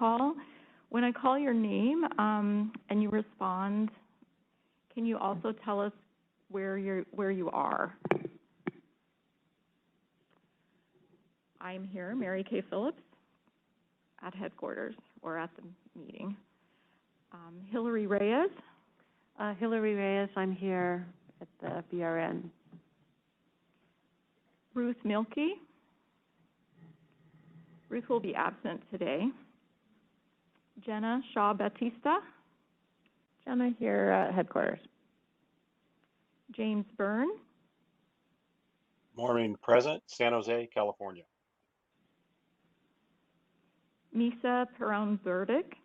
call. When I call your name and you respond, can you also tell us where you are? I'm here, Mary Kay Phillips, at headquarters or at the meeting. Hillary Reyes. Hillary Reyes, I'm here at the BRN. Ruth Milkey. Ruth will be absent today. Jenna Shaw Batista. Jenna here at headquarters. James Byrne. Morning, present, San Jose, California. Misa Perron-Burdick.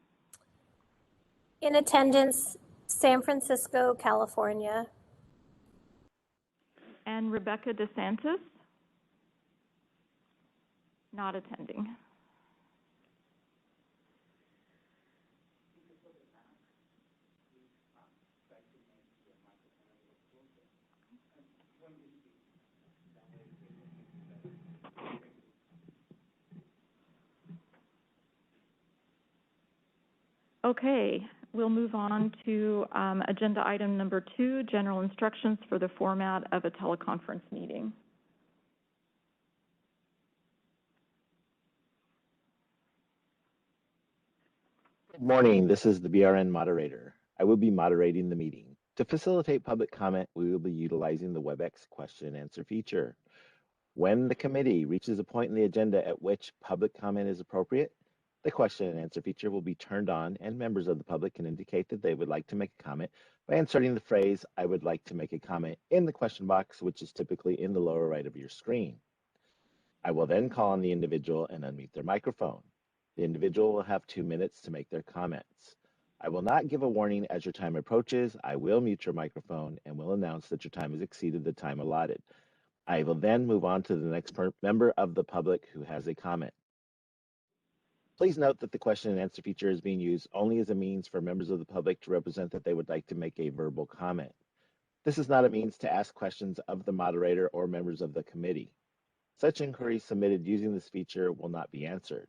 In attendance, San Francisco, California. And Rebecca DeSantis. Not attending. Okay, we'll move on to agenda item number 2, general instructions for the format of a teleconference meeting. Good morning, this is the BRN moderator. I will be moderating the meeting. To facilitate public comment, we will be utilizing the WebEx question and answer feature. When the committee reaches a point in the agenda at which public comment is appropriate, the question and answer feature will be turned on and members of the public can indicate that they would like to make a comment by inserting the phrase, "I would like to make a comment," in the question box, which is typically in the lower right of your screen. I will then call on the individual and unmute their microphone. The individual will have 2 minutes to make their comments. I will not give a warning as your time approaches. I will mute your microphone and will announce that your time has exceeded the time allotted. I will then move on to the next member of the public who has a comment. Please note that the question and answer feature is being used only as a means for members of the public to represent that they would like to make a verbal comment. This is not a means to ask questions of the moderator or members of the committee. Such inquiries submitted using this feature will not be answered.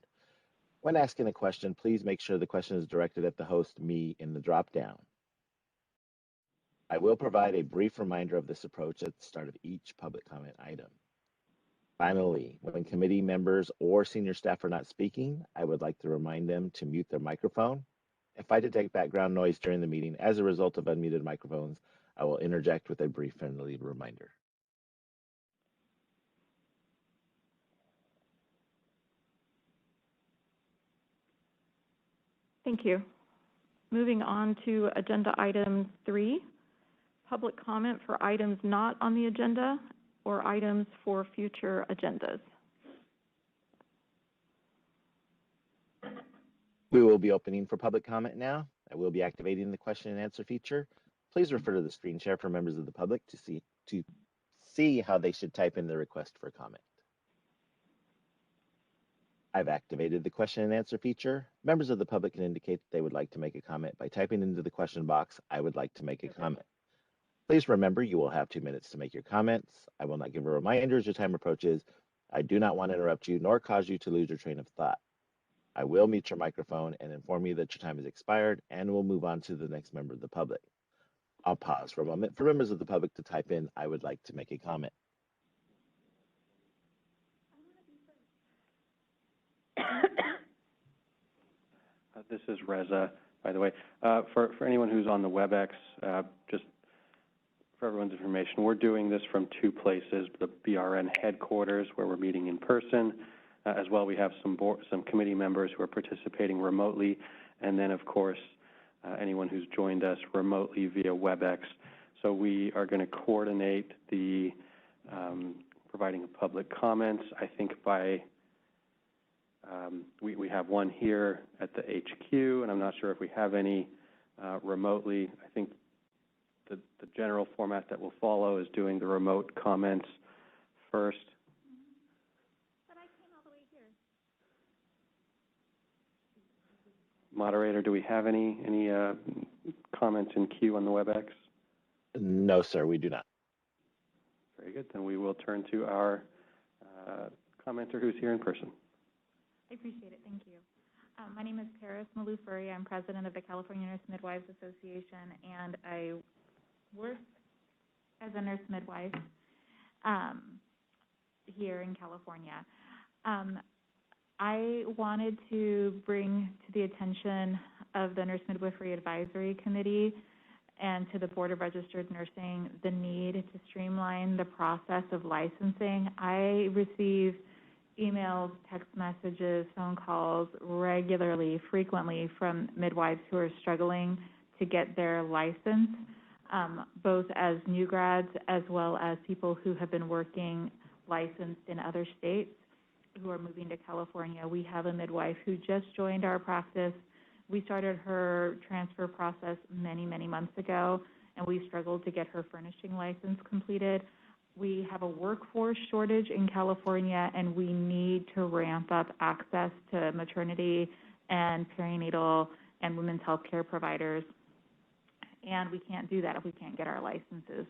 When asking a question, please make sure the question is directed at the host, me, in the dropdown. I will provide a brief reminder of this approach at the start of each public comment item. Finally, when committee members or senior staff are not speaking, I would like to remind them to mute their microphone. If I detect background noise during the meeting as a result of unmuted microphones, I will interject with a brief friendly reminder. Thank you. Moving on to agenda item 3, public comment for items not on the agenda or items for future agendas. We will be opening for public comment now. I will be activating the question and answer feature. Please refer to the screen share for members of the public to see how they should type in the request for comment. I've activated the question and answer feature. Members of the public can indicate that they would like to make a comment by typing into the question box, "I would like to make a comment." Please remember you will have 2 minutes to make your comments. I will not give a reminder as your time approaches. I do not want to interrupt you nor cause you to lose your train of thought. I will mute your microphone and inform you that your time has expired and will move on to the next member of the public. I'll pause for a moment for members of the public to type in, "I would like to make a comment." This is Reza, by the way. For anyone who's on the WebEx, just for everyone's information, we're doing this from 2 places, the BRN headquarters, where we're meeting in person. As well, we have some committee members who are participating remotely, and then, of course, anyone who's joined us remotely via WebEx. So we are going to coordinate the providing of public comments. I think by we have one here at the HQ, and I'm not sure if we have any remotely. I think the general format that will follow is doing the remote comments first. But I came all the way here. Moderator, do we have any comments in queue on the WebEx? No, sir, we do not. Very good. Then we will turn to our commenter who's here in person. I appreciate it. Thank you. My name is Paris Malufuri. I'm president of the California Nurse Midwives Association, and I work as a nurse midwife here in California. I wanted to bring to the attention of the Nurse Midwifery Advisory Committee and to the Board of Registered Nursing the need to streamline the process of licensing. I receive emails, text messages, phone calls regularly, frequently from midwives who are struggling to get their license, both as new grads as well as people who have been working licensed in other states who are moving to California. We have a midwife who just joined our practice. We started her transfer process many, many months ago, and we struggled to get her furnishing license completed. We have a workforce shortage in California, and we need to ramp up access to maternity and perinatal and women's health care providers. And we can't do that if we can't get our licenses,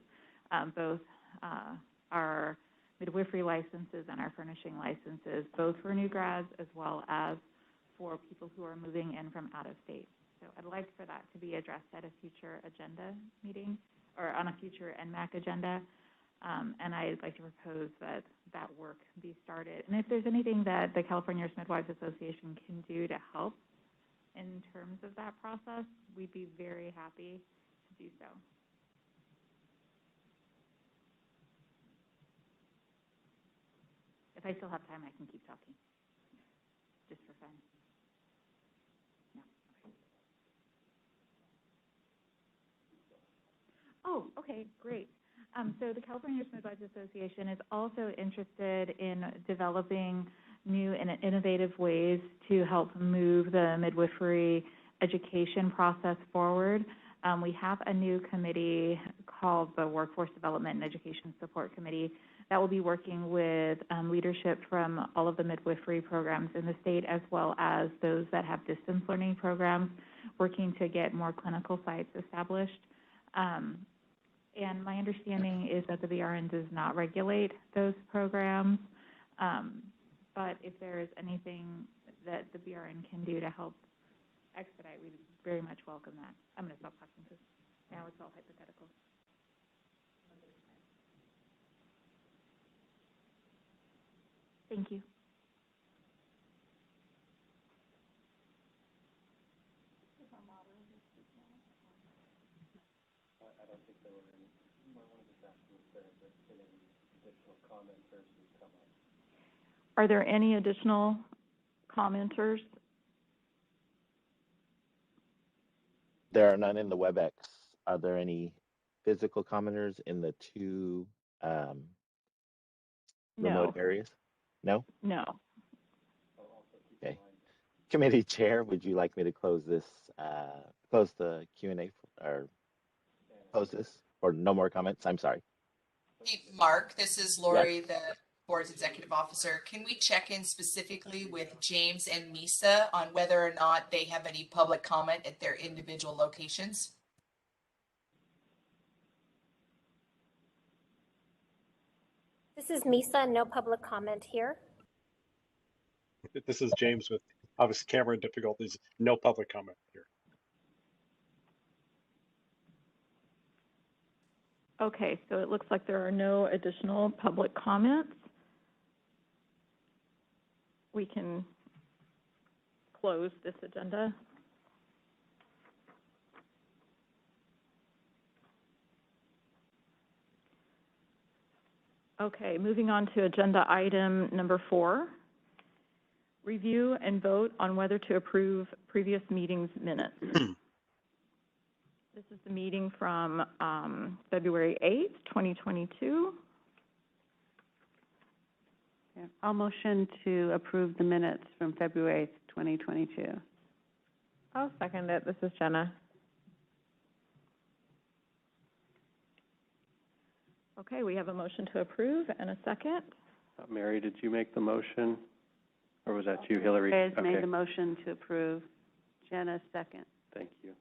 both our midwifery licenses and our furnishing licenses, both for new grads as well as for people who are moving in from out of state. So I'd like for that to be addressed at a future agenda meeting or on a future Nmac agenda. And I'd like to propose that that work be started. And if there's anything that the California Nurse Midwives Association can do to help in terms of that process, we'd be very happy to do so. If I still have time, I can keep talking, just for fun. No? Okay. Oh, okay, great. So the California Nurse Midwives Association is also interested in developing new and innovative ways to help move the midwifery education process forward. We have a new committee called the Workforce Development and Education Support Committee that will be working with leadership from all of the midwifery programs in the state, as well as those that have distance learning programs, working to get more clinical sites established. And my understanding is that the BRN does not regulate those programs, but if there is anything that the BRN can do to help expedite, we very much welcome that. I'm going to stop talking because now it's all hypothetical. Thank you. I don't think there were any. I wanted to ask if there have been any additional commenters who come up. Are there any additional commenters? There are none in the WebEx. Are there any physical commenters in the two remote areas? No? No. Okay. Committee Chair, would you like me to close this, close the Q&A, or close this, or no more comments? I'm sorry. Hey, Mark, this is Lori, the board's executive officer. Can we check in specifically with James and Misa on whether or not they have any public comment at their individual locations? This is Misa, no public comment here. This is James with obviously camera difficulties. No public comment here. Okay, so it looks like there are no additional public comments. We can close this agenda. Okay, moving on to agenda item number 4. Review and vote on whether to approve previous meetings minutes. This is the meeting from February 8th, 2022. Yeah, I'll motion to approve the minutes from February 8th, 2022. I'll second it. This is Jenna. Okay, we have a motion to approve and a second. Mary, did you make the motion? Or was that you, Hillary? Reyes made the motion to approve. Jenna, second. Thank you.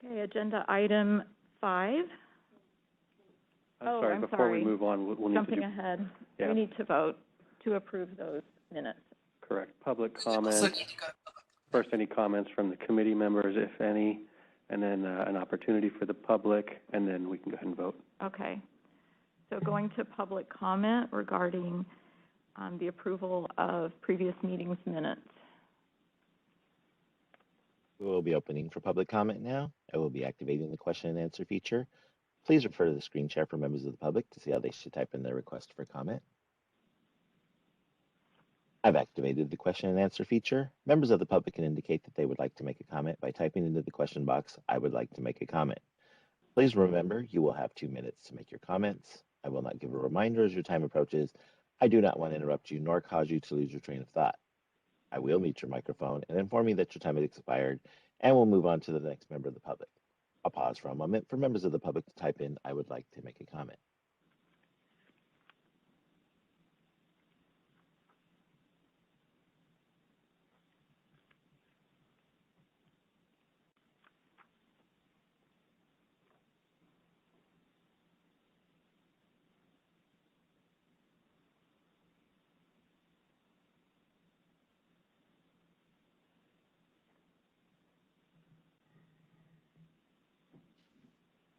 Okay, agenda item 5. Sorry, I'm before sorry. we move on, we'll need to Jumping do, ahead. yeah, We need to vote to approve those minutes. correct. Public We also comments. need to go to public. First, any comments from the committee members, if any, and then an opportunity for the public, and then we can go ahead and vote. Okay. So going to public comment regarding the approval of previous meetings minutes. We will be opening for public comment now. I will be activating the question and answer feature. Please refer to the screen share for members of the public to see how they should type in their request for comment. I've activated the question and answer feature. Members of the public can indicate that they would like to make a comment by typing into the question box, "I would like to make a comment." Please remember, you will have 2 minutes to make your comments. I will not give a reminder as your time approaches. I do not want to interrupt you nor cause you to lose your train of thought. I will mute your microphone and inform you that your time has expired, and we'll move on to the next member of the public. I'll pause for a moment for members of the public to type in, "I would like to make a comment."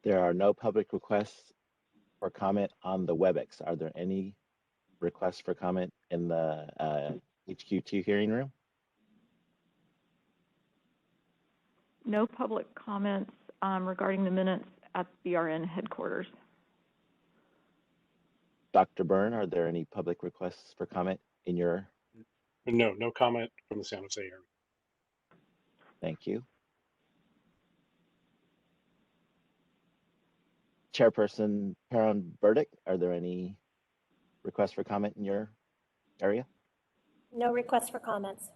There are no public requests for comment on the WebEx. Are there any requests for comment in the HQ2 hearing room? No public comments regarding the minutes at BRN headquarters. Dr. Byrne, are there any public requests for comment in your? No comment from the San Jose area. Thank you. Chairperson Perrin Burdick, are there any requests for comment in your area? No requests for comments.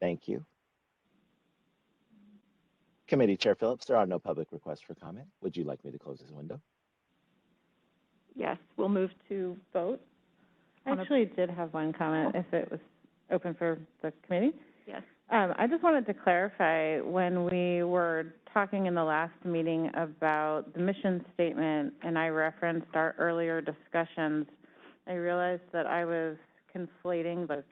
Thank you. Committee Chair Phillips, there are no public requests for comment. Would you like me to close this window? Yes, we'll move to vote. I actually did have one comment if it was open for the committee. Yes. I just wanted to clarify, when we were talking in the last meeting about the mission statement and I referenced our earlier discussions, I realized that I was conflating the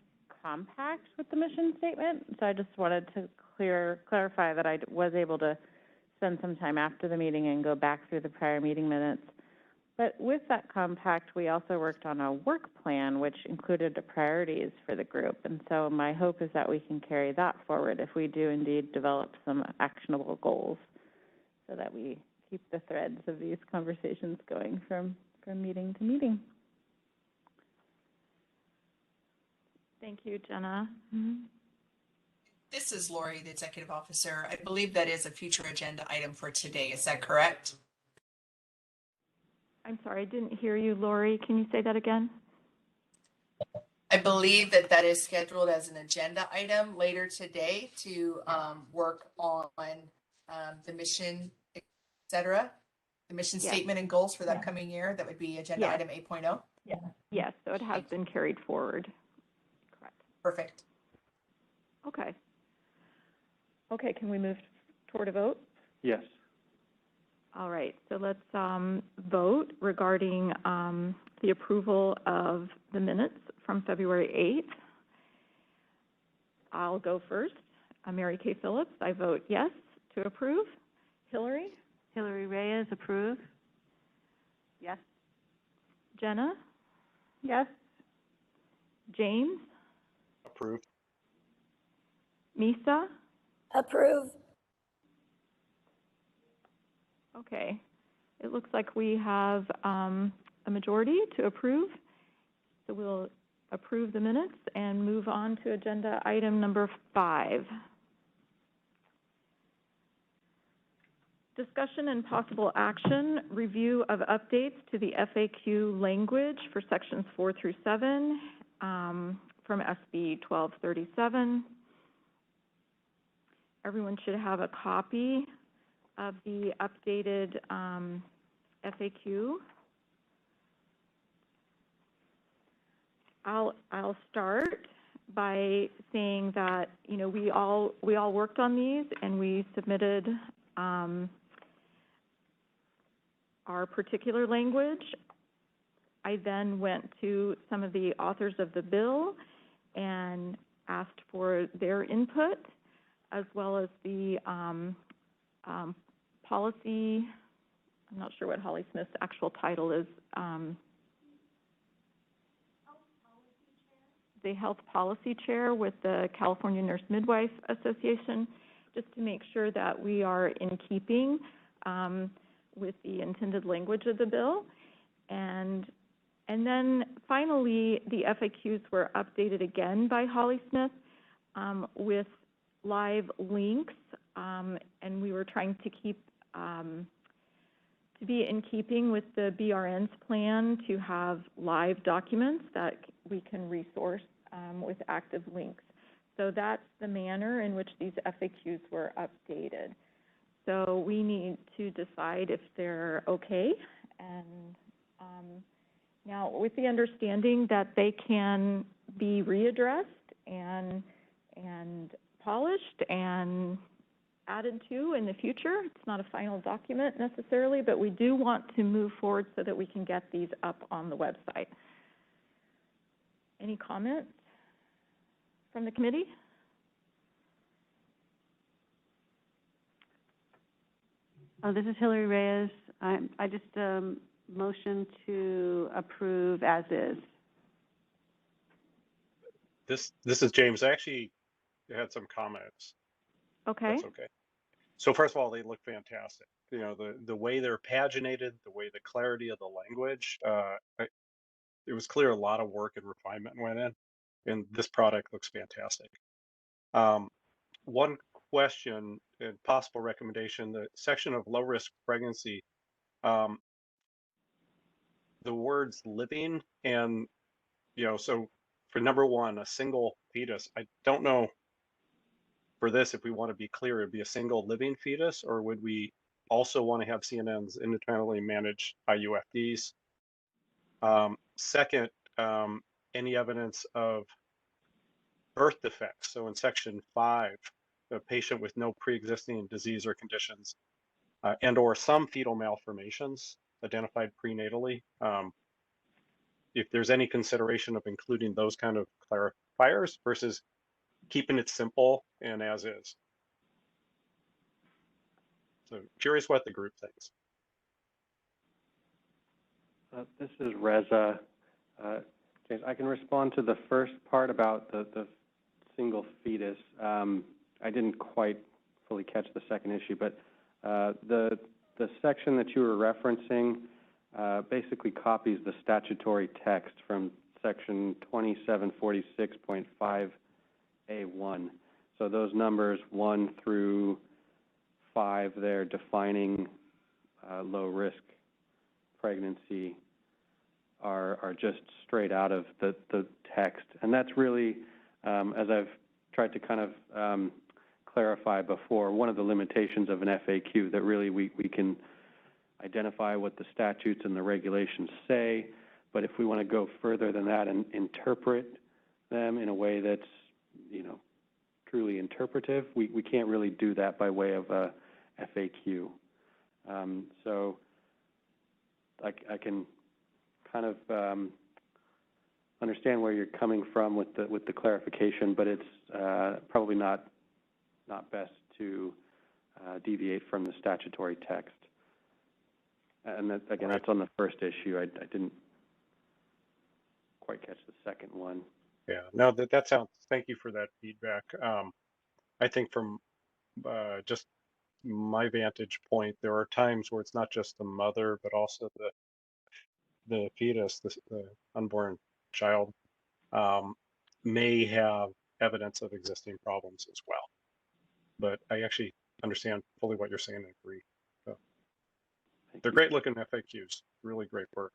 compact with the mission statement. So I just wanted to clarify that I was able to spend some time after the meeting and go back through the prior meeting minutes. But with that compact, we also worked on a work plan, which included the priorities for the group. And so my hope is that we can carry that forward if we do indeed develop some actionable goals so that we keep the threads of these conversations going from meeting to meeting. Thank you, Jenna. This is Lori, the executive officer. I believe that is a future agenda item for today. Is that correct? I'm sorry, I didn't hear you, Lori. Can you say that again? I believe that that is scheduled as an agenda item later today to work on the mission, et cetera, the mission Yes. statement and goals for the upcoming year. That would be agenda Yes. item 8.0. Yes, so it has been carried forward. Correct. Perfect. Okay. Okay, can we move toward a vote? Yes. All right, so let's vote regarding the approval of the minutes from February 8th. I'll go first. Mary Kay Phillips, I vote yes to approve. Hillary? Hillary Reyes, approve. Yes. Jenna? Yes. James? Approved. Misa? Approve. Okay. It looks like we have a majority to approve. So we'll approve the minutes and move on to agenda item number 5. Discussion and possible action, review of updates to the FAQ language for sections 4 through 7 from SB 1237. Everyone should have a copy of the updated FAQ. I'll start by saying that, you know, we all worked on these and we submitted our our particular language. I then went to some of the authors of the bill and asked for their input, as well as the policy, I'm not sure what Holly Smith's actual title is, the health policy chair with the California Nurse Midwife Association, just to make sure that we are in keeping with the intended language of the bill. And then finally, the FAQs were updated again by Holly Smith with live links, and we were trying to keep to be in keeping with the BRN's plan to have live documents that we can resource with active links. So that's the manner in which these FAQs were updated. So we need to decide if they're okay, and now with the understanding that they can be readdressed and polished and added to in the future. It's not a final document necessarily, but we do want to move forward so that we can get these up on the website. Any comments from the committee? This is Hillary Reyes. I just motion to approve as is. This is James. I actually had some comments. Okay. That's okay. So first of all, they look fantastic. You know, the way they're paginated, the way the clarity of the language, it was clear a lot of work and refinement went in, and this product looks fantastic. One question and possible recommendation, the section of low risk pregnancy, the words living and, you know, so for number one, a single fetus, I don't know for this, if we want to be clear, it'd be a single living fetus, or would we also want to have CNNs independently manage IUFDs? Second, any evidence of birth defects. So in section 5, a patient with no pre-existing disease or conditions, and or some fetal malformations identified prenatally. If there's any consideration of including those kind of clarifiers versus keeping it simple and as is. So curious what the group thinks. This is Reza. James, I can respond to the first part about the single fetus. I didn't quite fully catch the second issue, but the section that you were referencing basically copies the statutory text from section 2746.5A1. So those numbers 1 through 5 there defining low risk pregnancy are just straight out of the text. And that's really, as I've tried to kind of clarify before, one of the limitations of an FAQ, that really we can identify what the statutes and the regulations say, but if we want to go further than that and interpret them in a way that's, you know, truly interpretive, we can't really do that by way of a FAQ. So I can kind of understand where you're coming from with the clarification, but it's probably not best to deviate from the statutory text. And that, again, that's on the first issue. I didn't quite catch the second one. Yeah, no, that sounds, thank you for that feedback. I think from just my vantage point, there are times where it's not just the mother, but also the fetus, the unborn child, may have evidence of existing problems as well. But I actually understand fully what you're saying and agree. So they're great looking FAQs, really great work.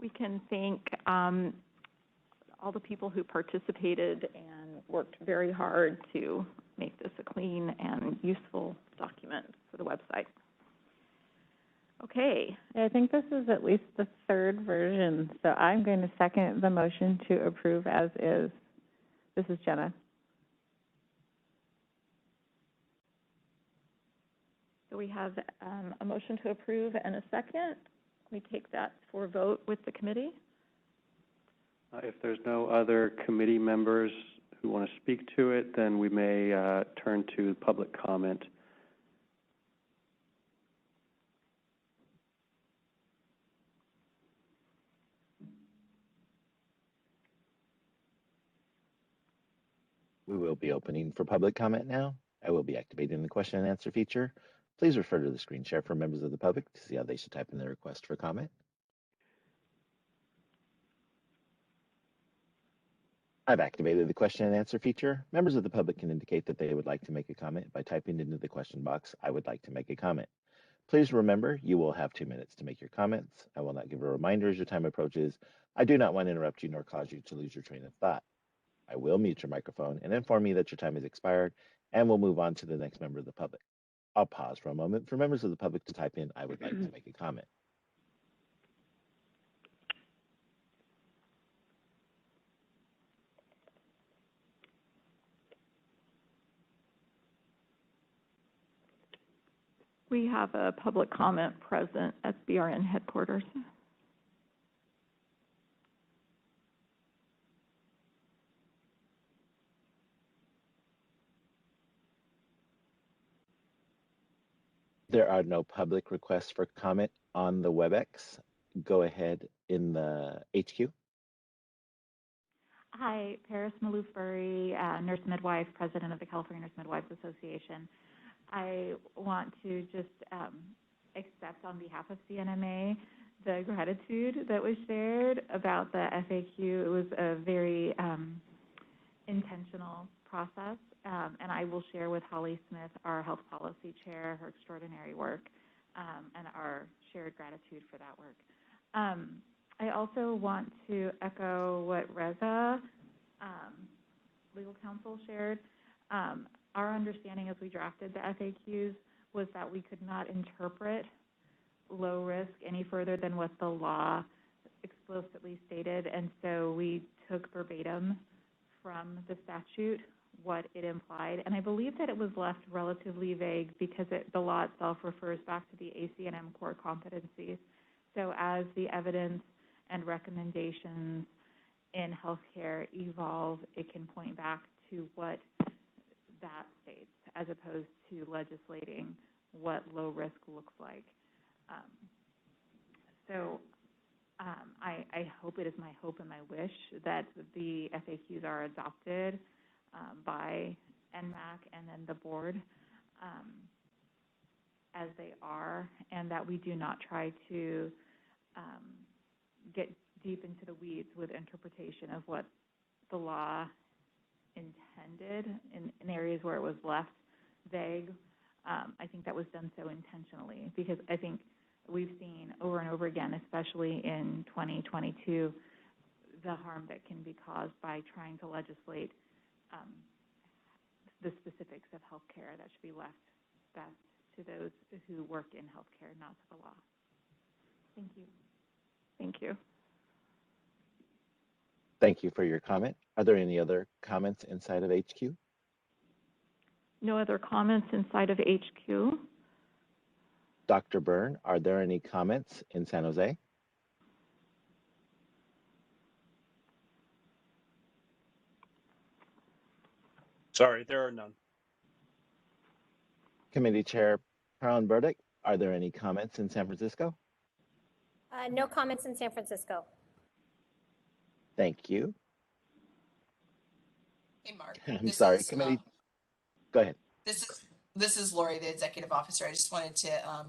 We can thank all the people who participated and worked very hard to make this a clean and useful document for the website. Okay. I think this is at least the third version, so I'm going to second the motion to approve as is. This is Jenna. we have a motion to approve and a second. We take that for a vote with the committee. If there's no other committee members who want to speak to it, then we may turn to public comment. We will be opening for public comment now. I will be activating the question and answer feature. Please refer to the screen share for members of the public to see how they should type in their request for comment. I've activated the question and answer feature. Members of the public can indicate that they would like to make a comment by typing into the question box, "I would like to make a comment." Please remember, you will have 2 minutes to make your comments. I will not give a reminder as your time approaches. I do not want to interrupt you nor cause you to lose your train of thought. I will mute your microphone and inform you that your time has expired, and we'll move on to the next member of the public. I'll pause for a moment for members of the public to type in, "I would like to make a comment." We have a public comment present at BRN headquarters. There are no public requests for comment on the WebEx. Go ahead in the HQ. Hi, Paris Malouf-Burry, nurse midwife, president of the California Nurse Midwives Association. I want to just accept on behalf of CNMA the gratitude that was shared about the FAQ. It was a very intentional process, and I will share with Holly Smith, our health policy chair, her extraordinary work, and our shared gratitude for that work. I also want to echo what Reza, legal counsel, shared. Our understanding as we drafted the FAQs was that we could not interpret low risk any further than what the law explicitly stated, and so we took verbatim from the statute what it implied. And I believe that it was left relatively vague because the law itself refers back to the ACNM core competencies. So as the evidence and recommendations in healthcare evolve, it can point back to what that states as opposed to legislating what low risk looks like. I hope, it is my hope and my wish that the FAQs are adopted by Nmac and then the board as they are, and that we do not try to get deep into the weeds with interpretation of what the law intended in areas where it was left vague. I think that was done so intentionally because I think we've seen over and over again, especially in 2022, the harm that can be caused by trying to legislate the specifics of healthcare that should be left best to those who work in healthcare, not to the law. Thank you. Thank you. Thank you for your comment. Are there any other comments inside of HQ? No other comments inside of HQ. Dr. Byrne, are there any comments in San Jose? Sorry, there are none. Committee Chair Carolyn Burdick, are there any comments in San Francisco? No comments in San Francisco. Thank you. Hey, Mark. I'm sorry, committee. Go ahead. This is Lori, the executive officer. I just wanted to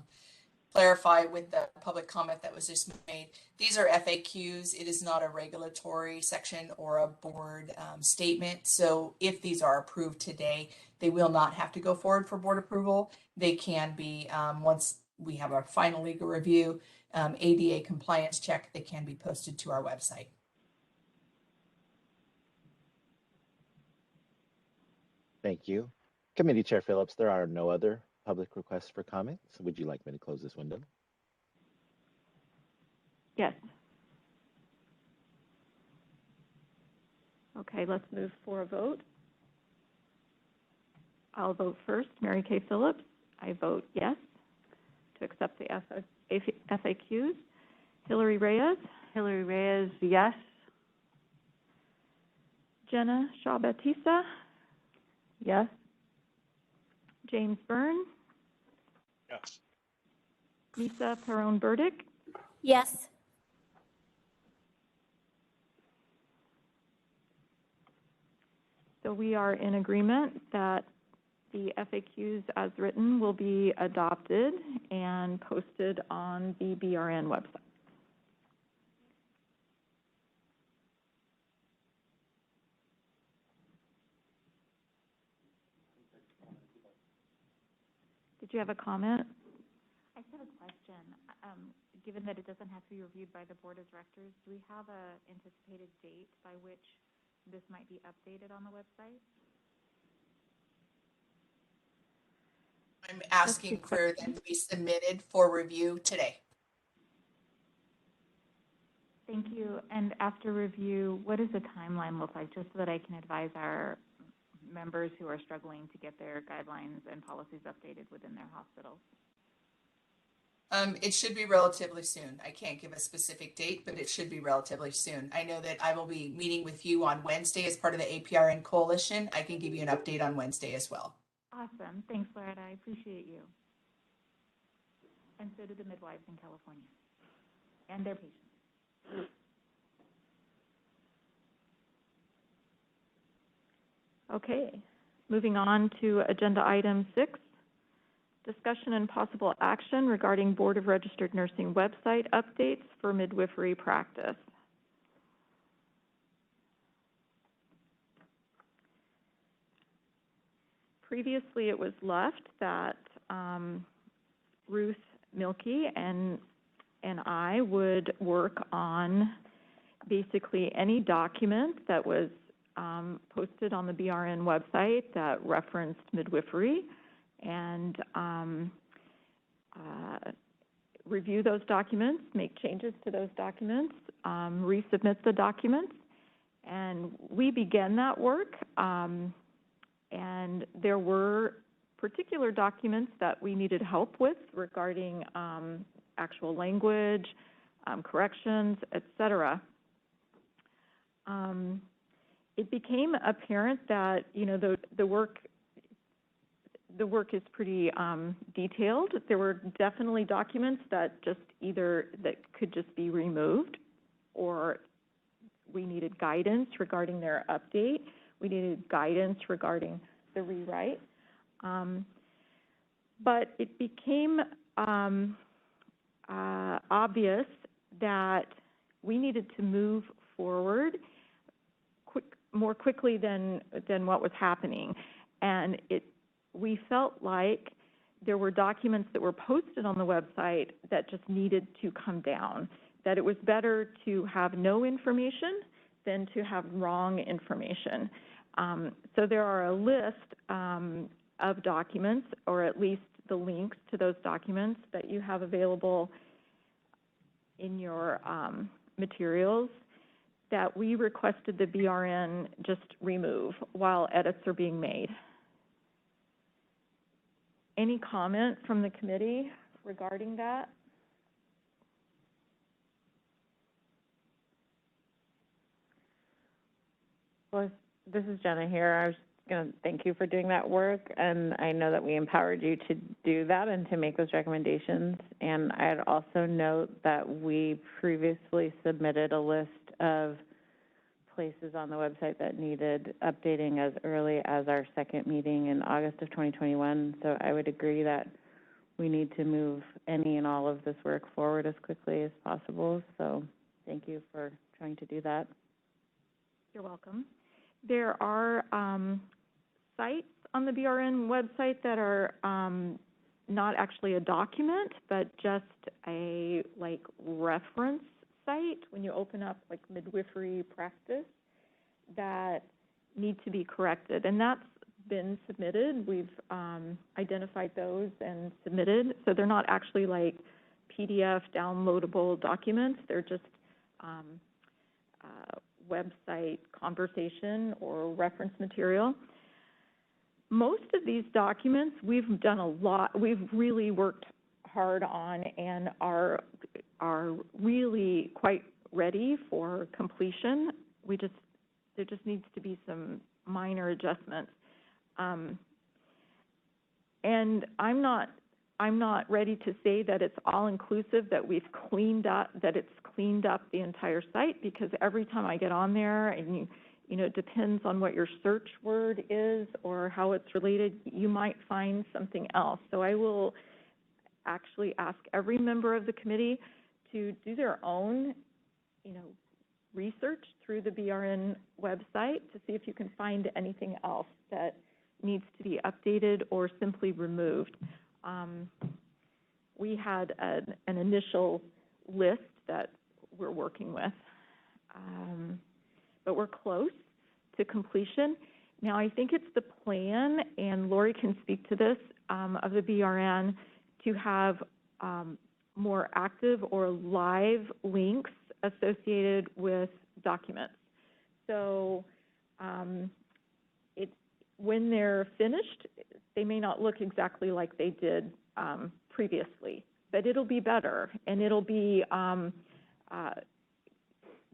clarify with the public comment that was just made. These are FAQs. It is not a regulatory section or a board statement. So if these are approved today, they will not have to go forward for board approval. They can be, once we have our final legal review, ADA compliance check, they can be posted to our website. Thank you. Committee Chair Phillips, there are no other public requests for comments. Would you like me to close this window? Yes. Okay, let's move for a vote. I'll vote first. Mary Kay Phillips. I vote yes. to accept the FAQs. Hillary Reyes, Hillary Reyes, yes. Jenna Shaw-Batista, Yes? James Brns, Yes. Misa Perron-Burdick, Yes. So we are in agreement that the FAQs as written will be adopted and posted on the BRN website. Did you have a comment? I just have a question. Given that it doesn't have to be reviewed by the Board of Directors, do we have an anticipated date by which this might be updated on the website? I'm asking for them to be submitted for review today. Thank you. And after review, what does the timeline look like, just so that I can advise our members who are struggling to get their guidelines and policies updated within their hospitals? It should be relatively soon. I can't give a specific date, but it should be relatively soon. I know that I will be meeting with you on Wednesday as part of the APRN Coalition. I can give you an update on Wednesday as well. Awesome. Thanks, Loretta. I appreciate you. And so do the midwives in California and their patients. Okay, moving on to agenda item 6, discussion and possible action regarding Board of Registered Nursing website updates for midwifery practice. Previously, it was left that Ruth Milkey and I would work on basically any document that was posted on the BRN website that referenced midwifery, and review those documents, make changes to those documents, resubmit the documents, and we began that work. And there were particular documents that we needed help with regarding actual language, corrections, etc. It became apparent that, you know, the work is pretty detailed. There were definitely documents that could just be removed, or we needed guidance regarding their update. We needed guidance regarding the rewrite. But it became obvious that we needed to move forward more quickly than what was happening. And we felt like there were documents that were posted on the website that just needed to come down, that it was better to have no information than to have wrong information. So there are a list of documents, or at least the links to those documents that you have available in your materials, that we requested the BRN just remove while edits are being made. Any comment from the committee regarding that? Well, this is Jenna here. I was going to thank you for doing that work, and I know that we empowered you to do that and to make those recommendations. And I'd also note that we previously submitted a list of places on the website that needed updating as early as our second meeting in August of 2021. So I would agree that we need to move any and all of this work forward as quickly as possible. So thank you for trying to do that. You're welcome. There are sites on the BRN website that are not actually a document, but just a reference site when you open up midwifery practice, that need to be corrected, and that's been submitted. We've identified those and submitted, so they're not actually PDF downloadable documents. They're just website conversation or reference material. Most of these documents, we've done a lot, we've really worked hard on and are really quite ready for completion. There just needs to be some minor adjustments. And I'm not ready to say that it's all inclusive, that it's cleaned up the entire site, because every time I get on there, and you know, it depends on what your search word is or how it's related, you might find something else. So I will actually ask every member of the committee to do their own, you know, research through the BRN website to see if you can find anything else that needs to be updated or simply removed. We had an initial list that we're working with, but we're close to completion. Now, I think it's the plan, and Lori can speak to this, of the BRN, to have more active or live links associated with documents. So when they're finished, they may not look exactly like they did previously, but it'll be better, and it'll be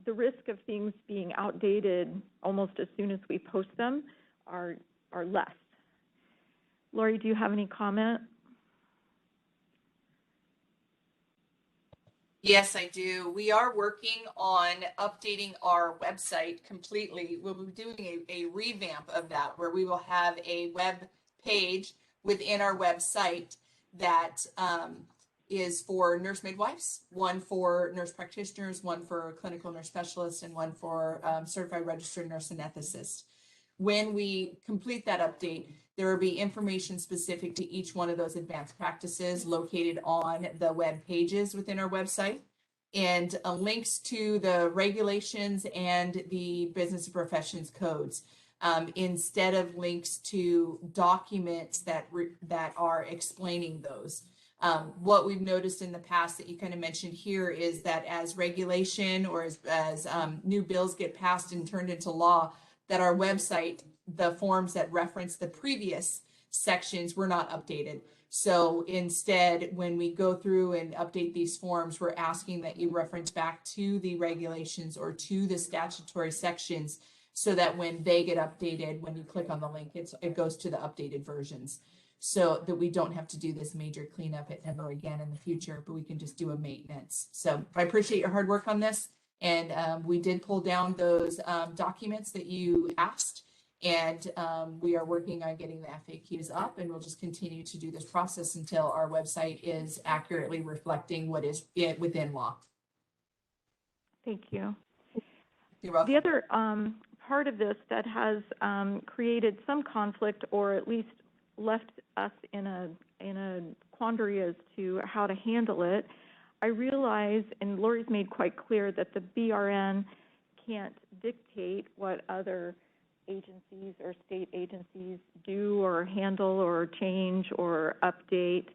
the risk of things being outdated almost as soon as we post them are less. Lori, do you have any comment? Yes, I do. We are working on updating our website completely. We'll be doing a revamp of that, where we will have a web page within our website that is for nurse midwives, one for nurse practitioners, one for clinical nurse specialists, and one for certified registered nurse anesthetist. When we complete that update, there will be information specific to each one of those advanced practices located on the web pages within our website, and links to the regulations and the business and professions codes, instead of links to documents that are explaining those. What we've noticed in the past that you kind of mentioned here is that as regulation or as new bills get passed and turned into law, that our website, the forms that reference the previous sections were not updated. So instead, when we go through and update these forms, we're asking that you reference back to the regulations or to the statutory sections, so that when they get updated, when you click on the link, it goes to the updated versions, so that we don't have to do this major cleanup ever again in the future, but we can just do a maintenance. So I appreciate your hard work on this. And we did pull down those documents that you asked, and we are working on getting the FAQs up, and we'll just continue to do this process until our website is accurately reflecting what is within law. Thank you. You're welcome. The other part of this that has created some conflict, or at least left us in a quandary as to how to handle it, I realize, and Lori's made quite clear, that the BRN can't dictate what other agencies or state agencies do or handle or change or update.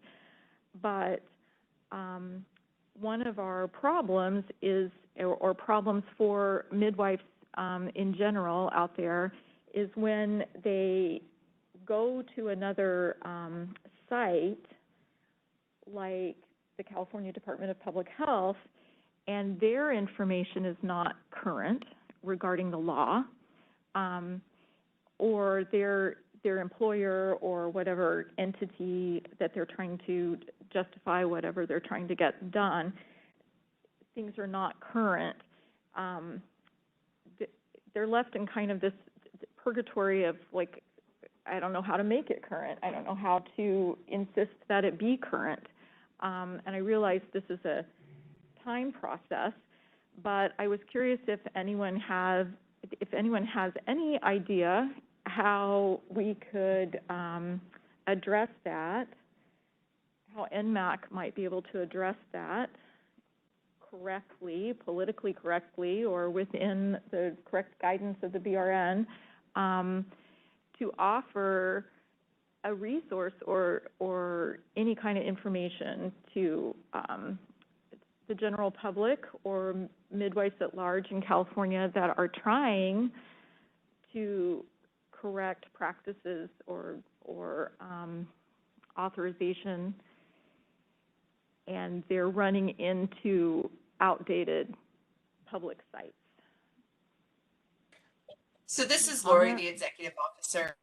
But one of our problems is, or problems for midwives in general out there, is when they go to another site, like the California Department of Public Health, and their information is not current regarding the law, or their employer or whatever entity that they're trying to justify whatever they're trying to get done, things are not current. They're left in kind of this purgatory of, like, I don't know how to make it current. I don't know how to insist that it be current. And I realize this is a time process, but I was curious if anyone has any idea how we could address that, how Nmac might be able to address that correctly, politically correctly, or within the correct guidance of the BRN, to offer a resource or any kind of information to the general public or midwives at large in California that are trying to correct practices or authorization and they're running into outdated public sites. So this is On Lori, that? the executive officer.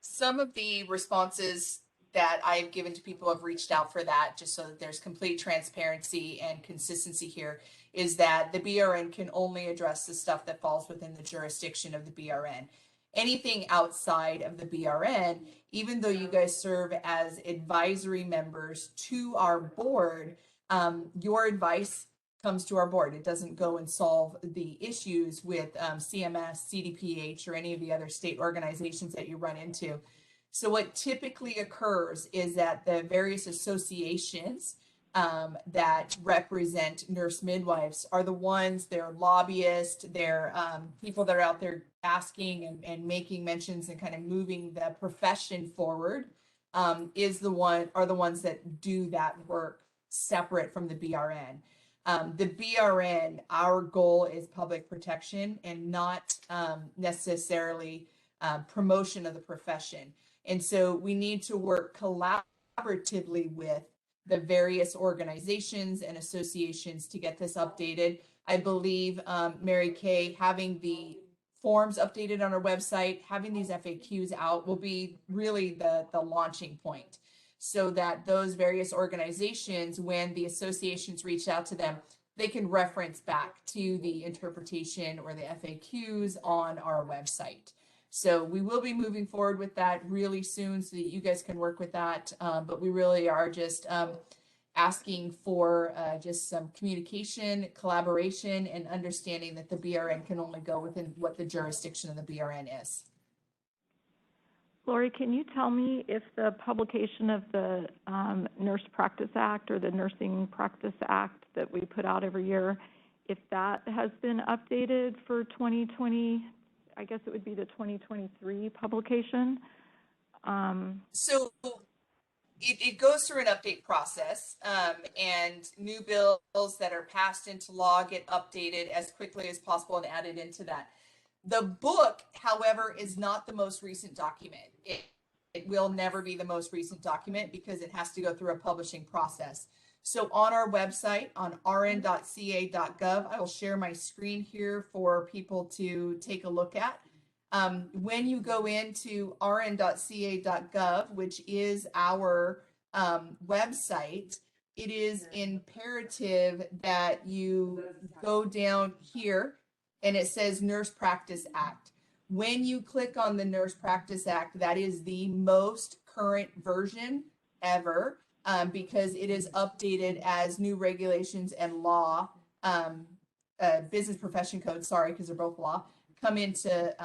Some of the responses that I've given to people have reached out for that, just so that there's complete transparency and consistency here, is that the BRN can only address the stuff that falls within the jurisdiction of the BRN. Anything outside of the BRN, even though you guys serve as advisory members to our board, your advice comes to our board. It doesn't go and solve the issues with CMS, CDPH, or any of the other state organizations that you run into. So what typically occurs is that the various associations that represent nurse midwives are the ones, they're lobbyists, they're people that are out there asking and making mentions and kind of moving the profession forward, are the ones that do that work separate from the BRN. The BRN, our goal is public protection and not necessarily promotion of the profession. And so we need to work collaboratively with the various organizations and associations to get this updated. I believe, Mary Kay, having the forms updated on our website, having these FAQs out will be really the launching point, so that those various organizations, when the associations reach out to them, they can reference back to the interpretation or the FAQs on our website. So we will be moving forward with that really soon so that you guys can work with that. But we really are just asking for just some communication, collaboration, and understanding that the BRN can only go within what the jurisdiction of the BRN is. Lori, can you tell me if the publication of the Nurse Practice Act or the Nursing Practice Act that we put out every year, if that has been updated for 2020, I guess it would be the 2023 publication? So it goes through an update process, and new bills that are passed into law get updated as quickly as possible and added into that. The book, however, is not the most recent document. It will never be the most recent document because it has to go through a publishing process. So on our website, on rn.ca.gov, I will share my screen here for people to take a look at. When you go into rn.ca.gov, which is our website, it is imperative that you go down here and it says Nurse Practice Act. When you click on the Nurse Practice Act, that is the most current version ever, because it is updated as new regulations and law, business profession code, sorry, because they're both law, come into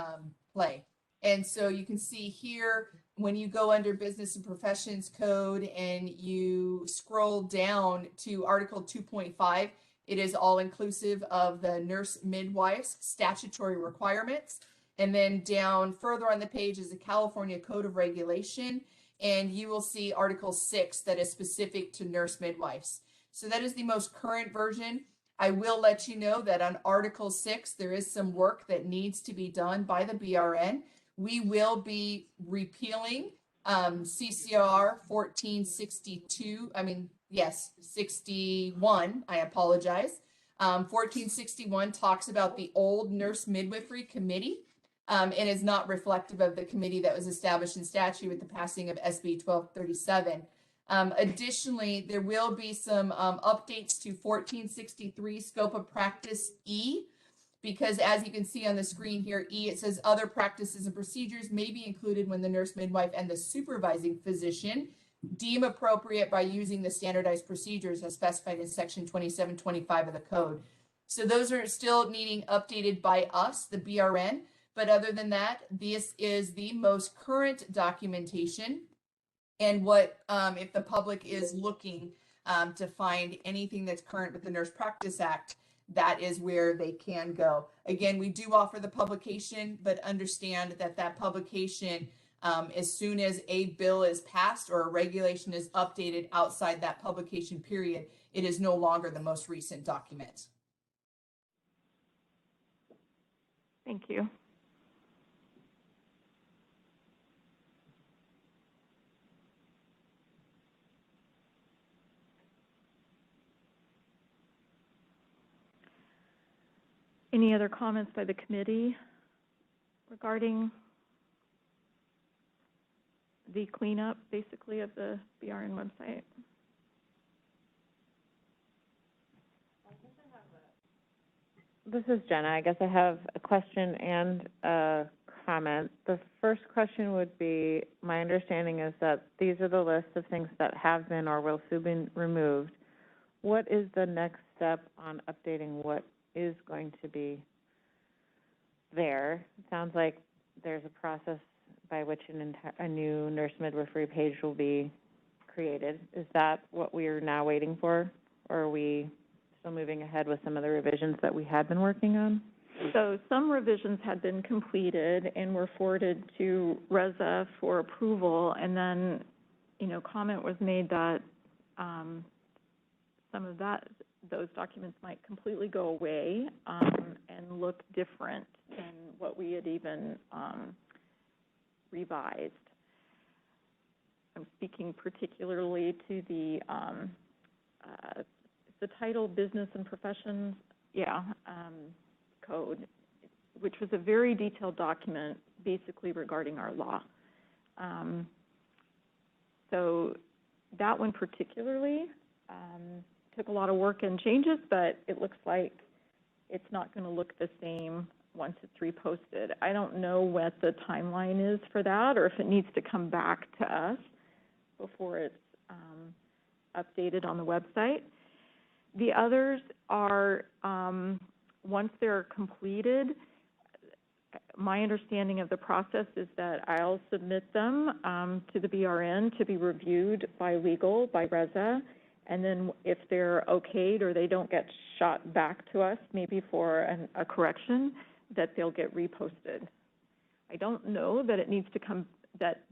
play. And so you can see here, when you go under Business and Professions Code and you scroll down to Article 2.5, it is all inclusive of the nurse midwives statutory requirements. And then down further on the page is the California Code of Regulation, and you will see Article 6 that is specific to nurse midwives. So that is the most current version. I will let you know that on Article 6, there is some work that needs to be done by the BRN. We will be repealing CCR 61, I apologize. 1461 talks about the old Nurse Midwifery Committee, and is not reflective of the committee that was established in statute with the passing of SB 1237. Additionally, there will be some updates to 1463 Scope of Practice E, because as you can see on the screen here, E, it says other practices and procedures may be included when the nurse midwife and the supervising physician deem appropriate by using the standardized procedures as specified in section 2725 of the code. So those are still needing updated by us, the BRN, but other than that, this is the most current documentation. And what, if the public is looking to find anything that's current with the Nurse Practice Act, that is where they can go. Again, we do offer the publication, but understand that that publication, as soon as a bill is passed or a regulation is updated outside that publication period, it is no longer the most recent document. Thank you. Any other comments by the committee regarding the cleanup, basically, of the BRN website? This is Jenna. I guess I have a question and a comment. The first question would be, my understanding is that these are the lists of things that have been or will soon be removed. What is the next step on updating what is going to be there? It sounds like there's a process by which a new nurse midwifery page will be created. Is that what we are now waiting for, or are we still moving ahead with some of the revisions that we had been working on? So some revisions had been completed and were forwarded to Reza for approval, and then, comment was made that some of those documents might completely go away and look different than what we had even revised. I'm speaking particularly to the title Business and Professions, code, which was a very detailed document basically regarding our law. So that one particularly took a lot of work and changes, but it looks like it's not going to look the same once it's reposted. I don't know what the timeline is for that, or if it needs to come back to us before it's updated on the website. The others are, once they're completed, my understanding of the process is that I'll submit them to the BRN to be reviewed by legal, by Reza, and then if they're okayed or they don't get shot back to us, maybe for a correction, that they'll get reposted. I don't know that it needs to come, that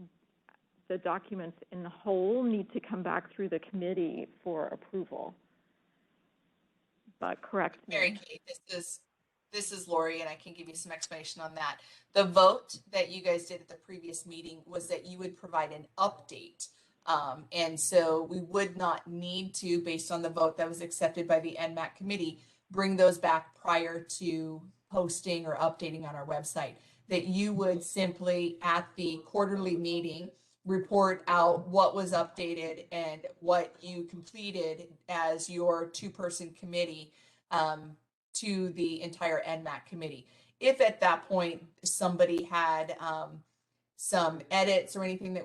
the documents in the whole need to come back through the committee for approval. But correct me. Mary Kate, this is Lori, and I can give you some explanation on that. The vote that you guys did at the previous meeting was that you would provide an update. And so we would not need to, based on the vote that was accepted by the Nmac committee, bring those back prior to posting or updating on our website. That you would simply, at the quarterly meeting, report out what was updated and what you completed as your two-person committee to the entire Nmac committee. If at that point somebody had some edits or anything that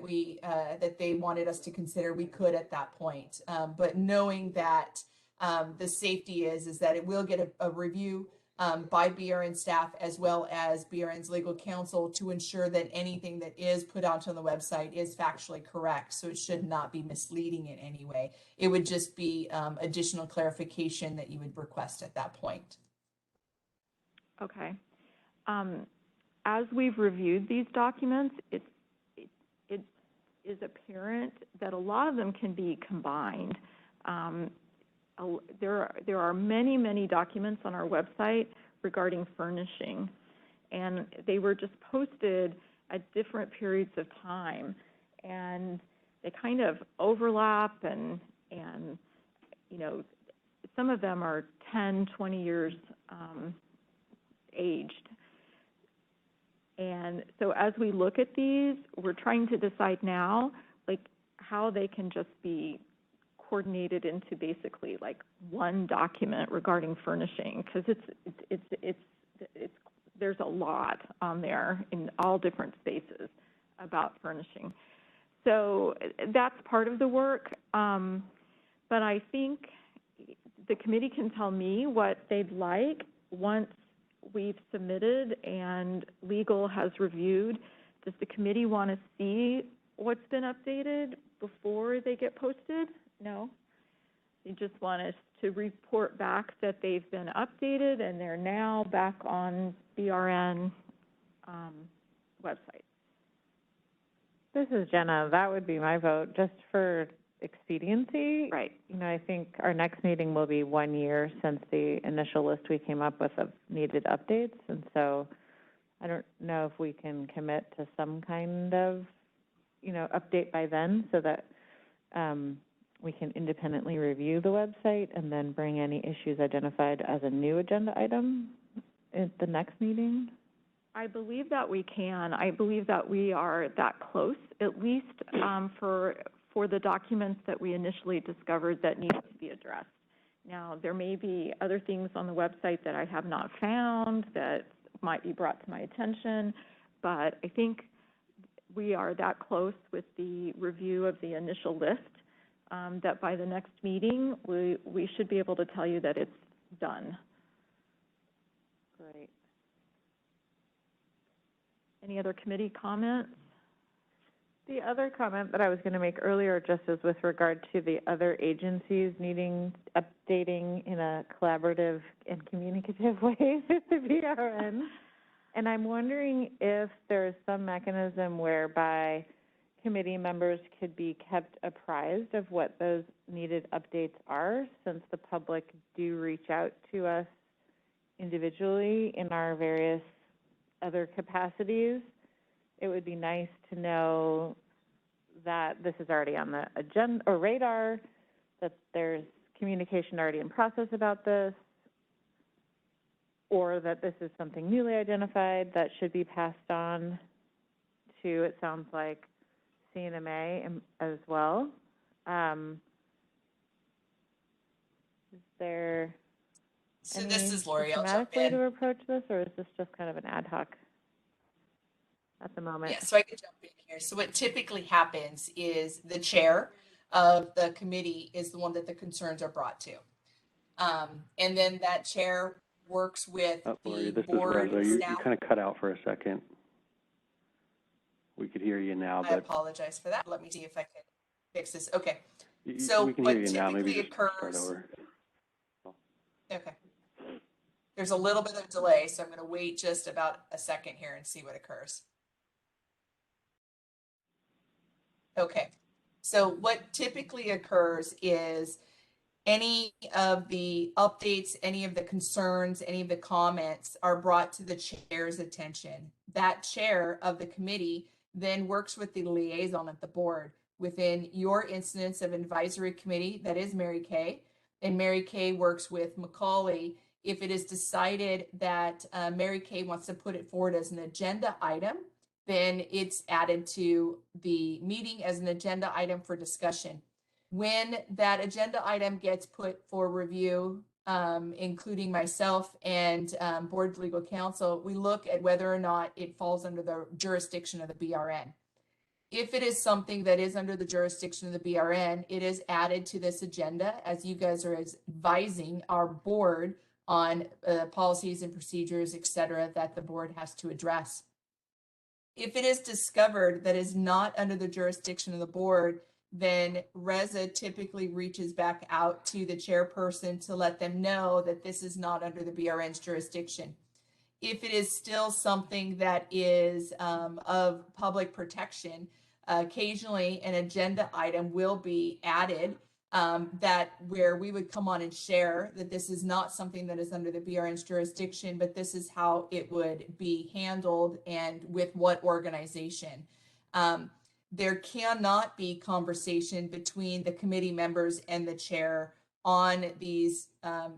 that they wanted us to consider, we could at that point. But knowing that the safety is that it will get a review by BRN staff as well as BRN's legal counsel to ensure that anything that is put out on the website is factually correct. So it should not be misleading in any way. It would just be additional clarification that you would request at that point. Okay. As we've reviewed these documents, it is apparent that a lot of them can be combined. There are many, many documents on our website regarding furnishing, and they were just posted at different periods of time, and they kind of overlap, and some of them are 10, 20 years aged. And so as we look at these, we're trying to decide now, how they can just be coordinated into basically one document regarding furnishing, because there's a lot on there in all different spaces about furnishing. So that's part of the work, but I think the committee can tell me what they'd like once we've submitted and legal has reviewed. Does the committee want to see what's been updated before they get posted? No. They just want us to report back that they've been updated and they're now back on BRN website. This is Jenna. That would be my vote, just for expediency. Right. I think our next meeting will be 1 year since the initial list we came up with of needed updates, and so I don't know if we can commit to some kind of, update by then, so that we can independently review the website and then bring any issues identified as a new agenda item. at the next meeting? I believe that we can. I believe that we are that close, at least for the documents that we initially discovered that need to be addressed. Now, there may be other things on the website that I have not found that might be brought to my attention, but I think we are that close with the review of the initial list that by the next meeting, we should be able to tell you that it's done. Great. Any other committee comments? The other comment that I was going to make earlier just is with regard to the other agencies needing updating in a collaborative and communicative way with the BRN. And I'm wondering if there's some mechanism whereby committee members could be kept apprised of what those needed updates are, since the public do reach out to us individually in our various other capacities. It would be nice to know that this is already on the agenda or radar, that there's communication already in process about this, or that this is something newly identified that should be passed on to, it sounds like, CNMA as well. Is there So any this is Lori, I'll systematic jump way in. to approach this, or is this just kind of an ad hoc at the moment? Yeah, so I could jump in here. So what typically happens is the chair of the committee is the one that the concerns are brought to. And then that chair works with Lori, the this is board Reza. You staff. kind of cut out for a second. We could hear you now, I but apologize for that. Let me see if I can fix this. Okay. we So can what hear you now. Maybe typically just start occurs, over. okay. There's a little bit of delay, so I'm going to wait just about a second here and see what occurs. Okay. So what typically occurs is any of the updates, any of the concerns, any of the comments are brought to the chair's attention. That chair of the committee then works with the liaison at the board within your instance of advisory committee, that is Mary Kay, and Mary Kay works with Macaulay. If it is decided that Mary Kay wants to put it forward as an agenda item, then it's added to the meeting as an agenda item for discussion. When that agenda item gets put for review, including myself and board legal counsel, we look at whether or not it falls under the jurisdiction of the BRN. If it is something that is under the jurisdiction of the BRN, it is added to this agenda as you guys are advising our board on policies and procedures, et cetera, that the board has to address. If it is discovered that is not under the jurisdiction of the board, then Reza typically reaches back out to the chairperson to let them know that this is not under the BRN's jurisdiction. If it is still something that is of public protection, occasionally an agenda item will be added that where we would come on and share that this is not something that is under the BRN's jurisdiction, but this is how it would be handled and with what organization. There cannot be conversation between the committee members and the chair on these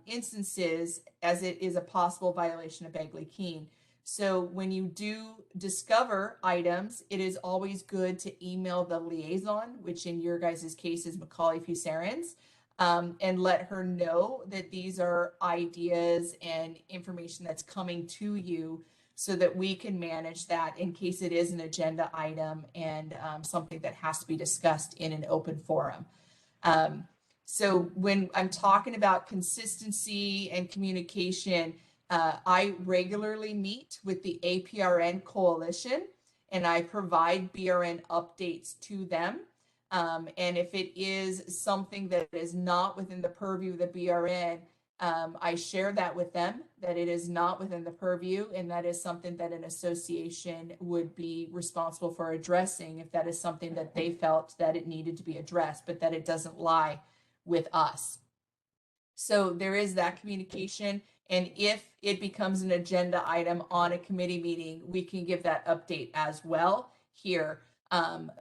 instances, as it is a possible violation of Bagley-Keene. So when you do discover items, it is always good to email the liaison, which in your guys' case is Macaulay Fusarins, and let her know that these are ideas and information that's coming to you, so that we can manage that in case it is an agenda item and something that has to be discussed in an open forum. So when I'm talking about consistency and communication, I regularly meet with the APRN coalition and I provide BRN updates to them. And if it is something that is not within the purview of the BRN, I share that with them, that it is not within the purview, and that is something that an association would be responsible for addressing if that is something that they felt that it needed to be addressed, but that it doesn't lie with us. So there is that communication, and if it becomes an agenda item on a committee meeting, we can give that update as well here.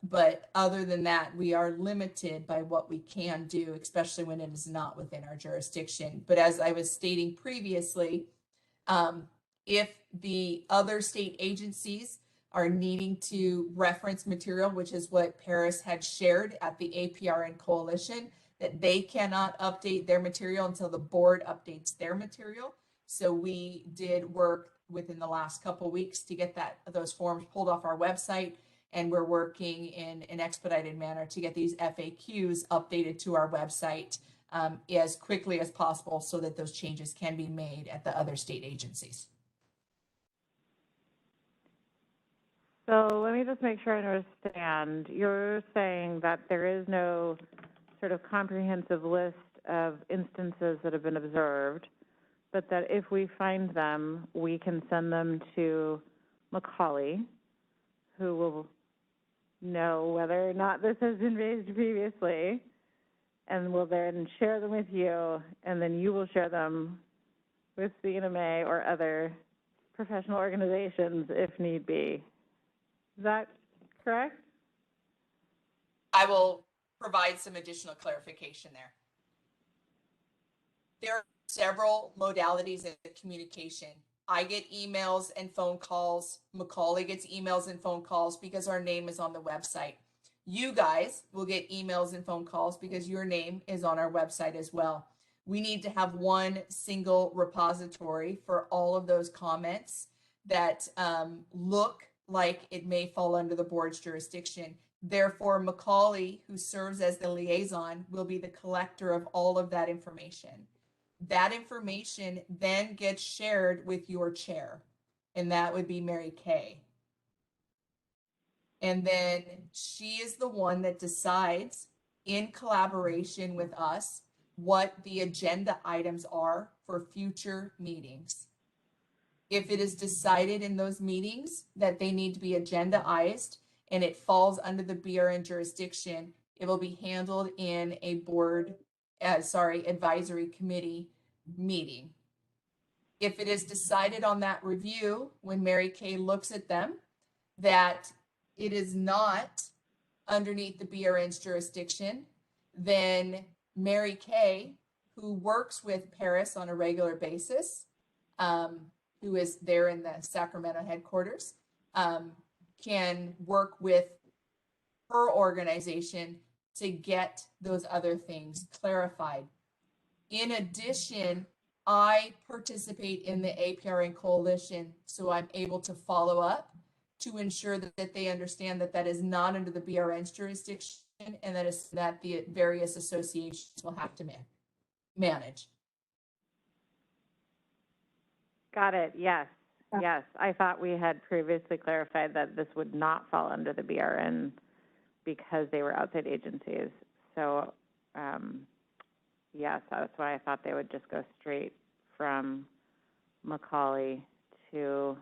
But other than that, we are limited by what we can do, especially when it is not within our jurisdiction. But as I was stating previously, If the other state agencies are needing to reference material, which is what Paris had shared at the APRN Coalition, that they cannot update their material until the board updates their material. So we did work within the last couple weeks to get those forms pulled off our website, and we're working in an expedited manner to get these FAQs updated to our website as quickly as possible so that those changes can be made at the other state agencies. So let me just make sure I understand. You're saying that there is no sort of comprehensive list of instances that have been observed, but that if we find them, we can send them to Macaulay, who will know whether or not this has been raised previously, and will then share them with you, and then you will share them with the Nmac or other professional organizations if need be. Is that correct? I will provide some additional clarification there. There are several modalities of communication. I get emails and phone calls. Macaulay gets emails and phone calls because our name is on the website. You guys will get emails and phone calls because your name is on our website as well. We need to have one single repository for all of those comments that look like it may fall under the board's jurisdiction. Therefore, Macaulay, who serves as the liaison, will be the collector of all of that information. That information then gets shared with your chair, and that would be Mary Kay. And then she is the one that decides, in collaboration with us, what the agenda items are for future meetings. If it is decided in those meetings that they need to be agendaized and it falls under the BRN jurisdiction, it will be handled in a advisory committee meeting. If it is decided on that review, when Mary Kay looks at them, that it is not underneath the BRN's jurisdiction, then Mary Kay, who works with Paris on a regular basis, who is there in the Sacramento headquarters, can work with her organization to get those other things clarified. In addition, I participate in the APRN Coalition, so I'm able to follow up to ensure that they understand that that is not under the BRN's jurisdiction and that the various associations will have to manage. Got it, yes. Yes, I thought we had previously clarified that this would not fall under the BRN because they were outside agencies. So, yes, that's why I thought they would just go straight from Macaulay to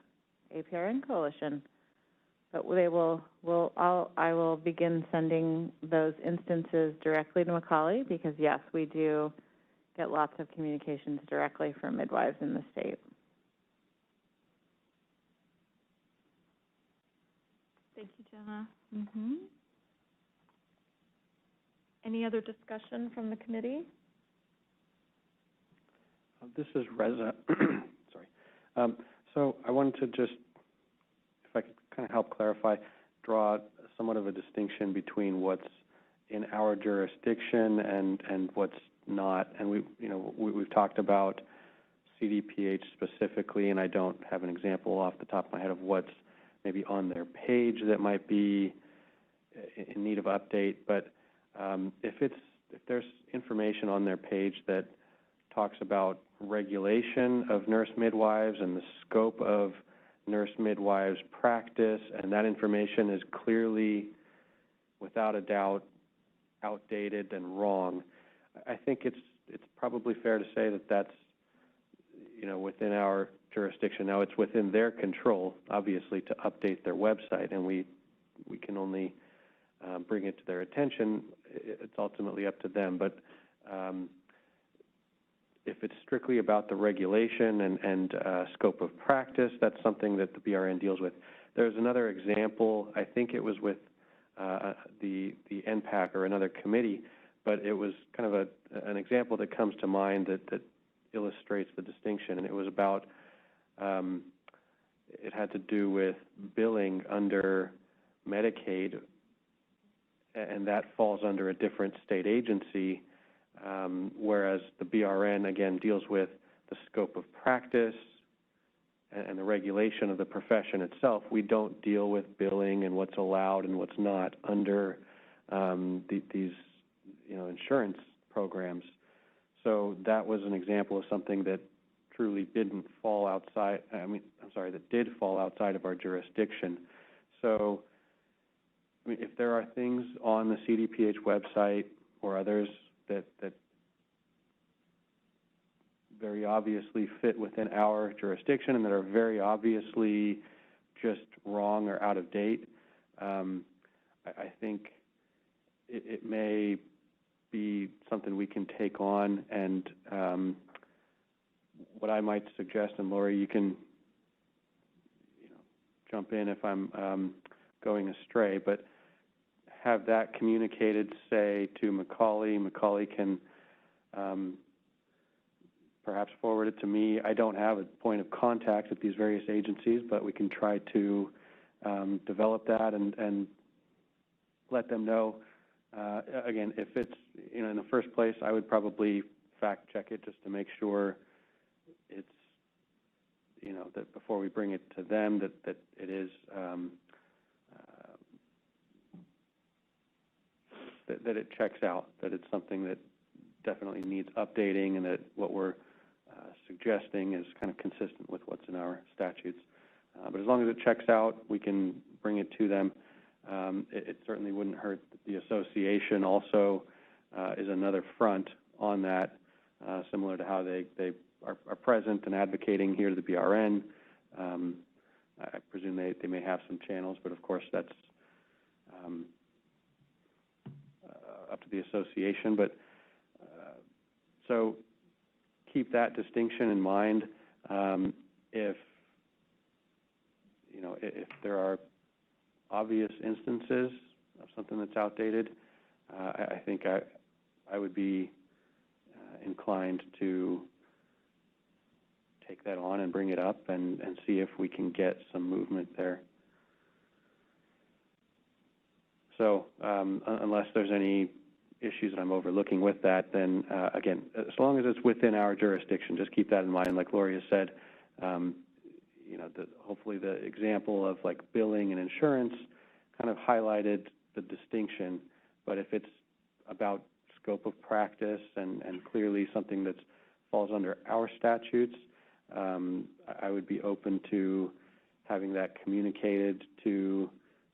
APRN Coalition. But I will begin sending those instances directly to Macaulay because, yes, we do get lots of communications directly from midwives in the state. Thank you, Jenna. Any other discussion from the committee? This is Reza. Sorry. So I wanted to just, if I could kind of help clarify, draw somewhat of a distinction between what's in our jurisdiction and what's not. And we've talked about CDPH specifically, and I don't have an example off the top of my head of what's maybe on their page that might be in need of update. But if there's information on their page that talks about regulation of nurse midwives and the scope of nurse midwives practice, and that information is clearly, without a doubt, outdated and wrong, I think it's probably fair to say that that's within our jurisdiction. Now, it's within their control, obviously, to update their website, and we can only bring it to their attention. It's ultimately up to them. But if it's strictly about the regulation and scope of practice, that's something that the BRN deals with. There's another example. I think it was with the Npac or another committee, but it was kind of an example that comes to mind that illustrates the distinction, and it was about it had to do with billing under Medicaid, and that falls under a different state agency, whereas the BRN, again, deals with the scope of practice and the regulation of the profession itself. We don't deal with billing and what's allowed and what's not under these, insurance programs. So that was an example of something that truly didn't fall outside, that did fall outside of our jurisdiction. So, if there are things on the CDPH website or others that very obviously fit within our jurisdiction and that are very obviously just wrong or out of date, I think it may be something we can take on. And what I might suggest, and Lori, you can jump in if I'm going astray, but have that communicated, say, to Macaulay. Macaulay can perhaps forward it to me. I don't have a point of contact at these various agencies, but we can try to develop that and let them know. Again, if it's, in the first place, I would probably fact check it just to make sure it's, that before we bring it to them, that it is, that it checks out, that it's something that definitely needs updating, and that what we're suggesting is kind of consistent with what's in our statutes. But as long as it checks out, we can bring it to them. It certainly wouldn't hurt. The association also is another front on that, similar to how they are present and advocating here to the BRN. I presume they may have some channels, but of course that's up to the association. But so keep that distinction in mind. If there are obvious instances of something that's outdated, I think I would be inclined to take that on and bring it up and see if we can get some movement there. So unless there's any issues that I'm overlooking with that, then again, as long as it's within our jurisdiction, just keep that in mind. Like Lori has said, hopefully the example of like billing and insurance kind of highlighted the distinction. But if it's about scope of practice and clearly something that falls under our statutes, I would be open to having that communicated to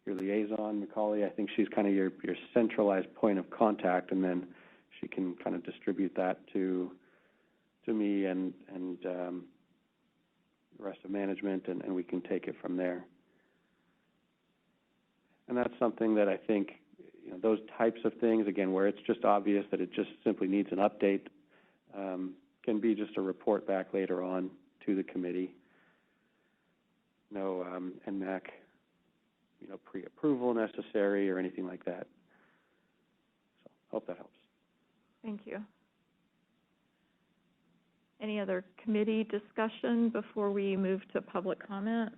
your liaison, Macaulay. I think she's kind of your centralized point of contact, and then she can kind of distribute that to me and the rest of management, and we can take it from there. And that's something that I think, those types of things, again, where it's just obvious that it just simply needs an update, can be just a report back later on to the committee. No Nmac, pre-approval necessary or anything like that. So, hope that helps. Thank you. Any other committee discussion before we move to public comment?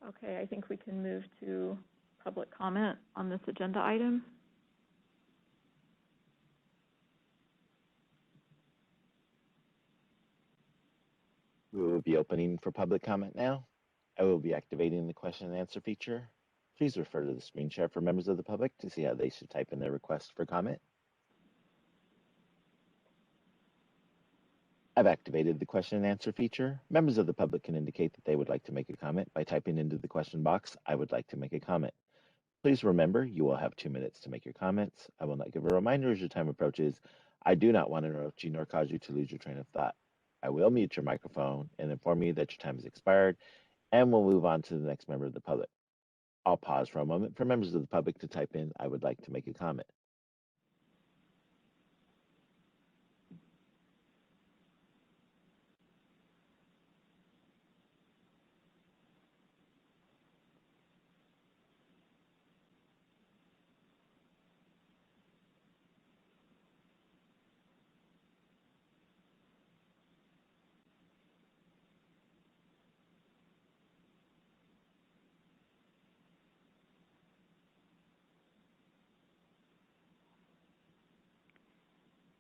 Okay, I think we can move to public comment on this agenda item. We will be opening for public comment now. I will be activating the question and answer feature. Please refer to the screen share for members of the public to see how they should type in their request for comment. I've activated the question and answer feature. Members of the public can indicate that they would like to make a comment by typing into the question box, "I would like to make a comment." Please remember, you will have 2 minutes to make your comments. I will not give a reminder as your time approaches. I do not want to interrupt you nor cause you to lose your train of thought. I will mute your microphone and inform you that your time has expired, and we'll move on to the next member of the public. I'll pause for a moment for members of the public to type in, "I would like to make a comment."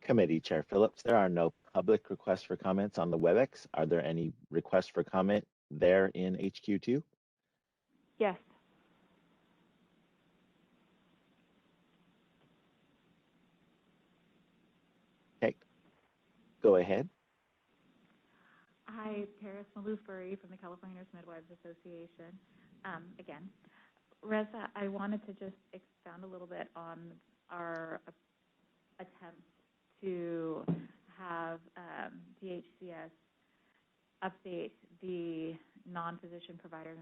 Committee Chair Phillips, there are no public requests for comments on the WebEx. Are there any requests for comment there in HQ2? Yes. Okay, go ahead. Hi, Paris Maloof-Burry from the California Nurse Midwives Association. Again, Reza, I wanted to just expound a little bit on our attempt to have DHCS update the non-physician provider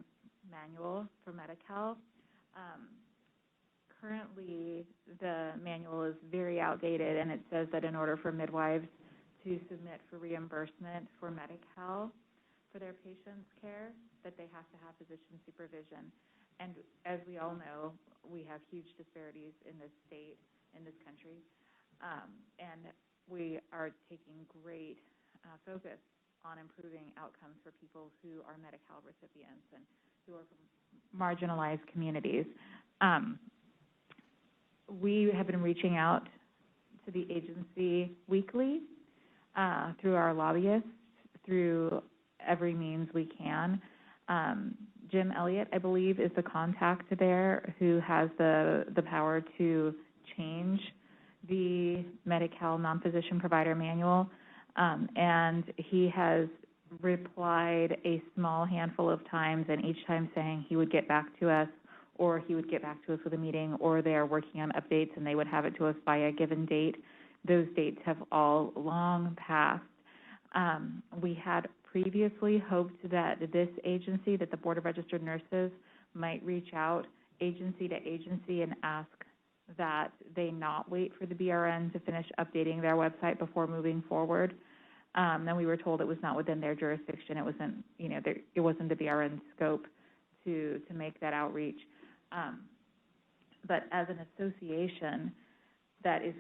manual for Medi-Cal. Currently, the manual is very outdated, and it says that in order for midwives to submit for reimbursement for Medi-Cal for their patients' care, that they have to have physician supervision. And as we all know, we have huge disparities in this state, in this country, and we are taking great focus on improving outcomes for people who are Medi-Cal recipients and who are from marginalized communities. We have been reaching out to the agency weekly through our lobbyists, through every means we can. Jim Elliott, I believe, is the contact there who has the power to change the Medi-Cal non-physician provider manual, and he has replied a small handful of times, and each time saying he would get back to us, or he would get back to us with a meeting, or they are working on updates and they would have it to us by a given date. Those dates have all long passed. We had previously hoped that this agency, that the Board of Registered Nurses, might reach out agency to agency and ask that they not wait for the BRN to finish updating their website before moving forward. Then we were told it was not within their jurisdiction. It wasn't, it wasn't the BRN scope to make that outreach. But as an association that is,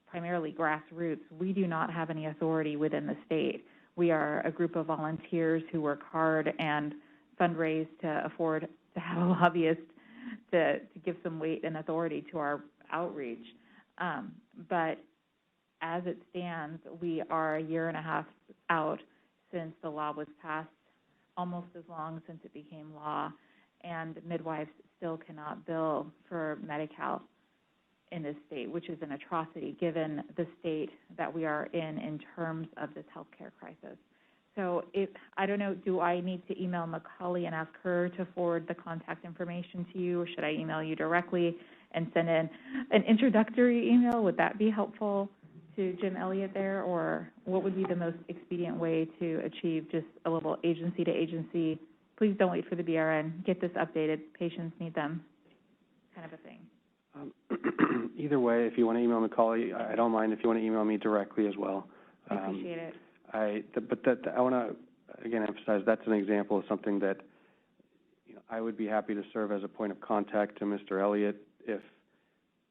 primarily grassroots, we do not have any authority within the state. We are a group of volunteers who work hard and fundraise to afford to have a lobbyist to give some weight and authority to our outreach. But as it stands, we are a year and a half out since the law was passed, almost as long since it became law, and midwives still cannot bill for Medi-Cal in this state, which is an atrocity given the state that we are in terms of this healthcare crisis. So I don't know, do I need to email Macaulay and ask her to forward the contact information to you, or should I email you directly and send in an introductory email? Would that be helpful to Jim Elliott there, or what would be the most expedient way to achieve just a little agency to agency, please don't wait for the BRN, get this updated, patients need them, kind of a thing? Either way, if you want to email Macaulay, I don't mind if you want to email me directly as well. I appreciate it. I want to, again, emphasize that's an example of something that, I would be happy to serve as a point of contact to Mr. Elliott if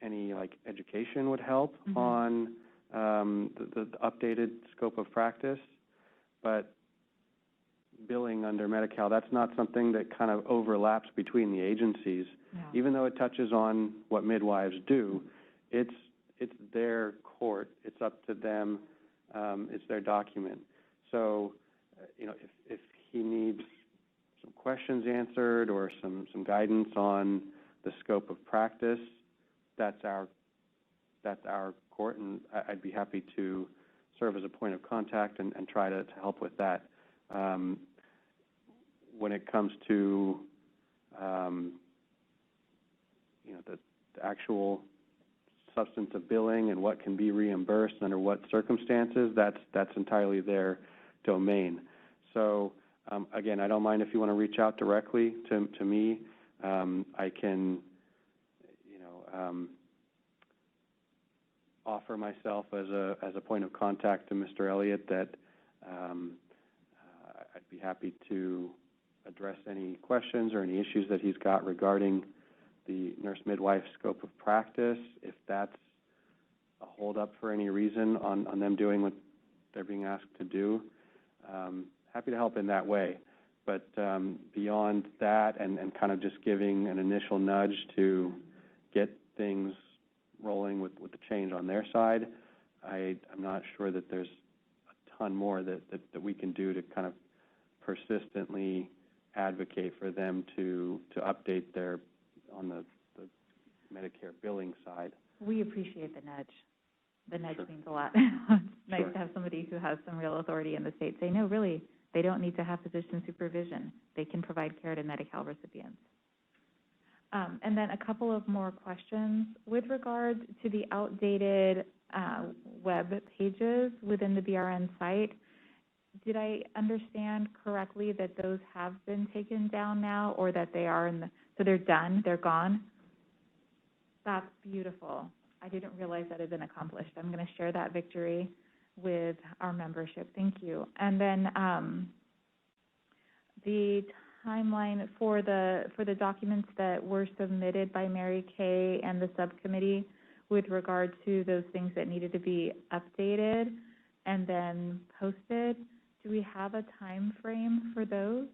any, education would help on the updated scope of practice. But billing under Medi-Cal, that's not something that kind of overlaps between the agencies. No. Even though it touches on what midwives do, it's their court. It's up to them. It's their document. So, if he needs some questions answered or some guidance on the scope of practice, that's our court, and I'd be happy to serve as a point of contact and try to help with that. When it comes to the actual substance of billing and what can be reimbursed under what circumstances, that's entirely their domain. So again, I don't mind if you want to reach out directly to me. I can offer myself as a point of contact to Mr. Elliott that I'd be happy to address any questions or any issues that he's got regarding the nurse midwife scope of practice. If that's a holdup for any reason on them doing what they're being asked to do, happy to help in that way. But beyond that, and kind of just giving an initial nudge to get things rolling with the change on their side, I'm not sure that there's a ton more that we can do to kind of persistently advocate for them to update their, on the Medicare billing side. We appreciate the nudge. The nudge Sure. means a lot. It's nice Sure. to have somebody who has some real authority in the state say, no, really, they don't need to have physician supervision. They can provide care to Medi-Cal recipients. And then a couple of more questions. With regard to the outdated web pages within the BRN site, did I understand correctly that those have been taken down now, or that they are so they're done, they're gone? That's beautiful. I didn't realize that had been accomplished. I'm going to share that victory with our membership. Thank you. And then the timeline for the documents that were submitted by Mary Kay and the subcommittee with regard to those things that needed to be updated and then posted, do we have a time frame for those?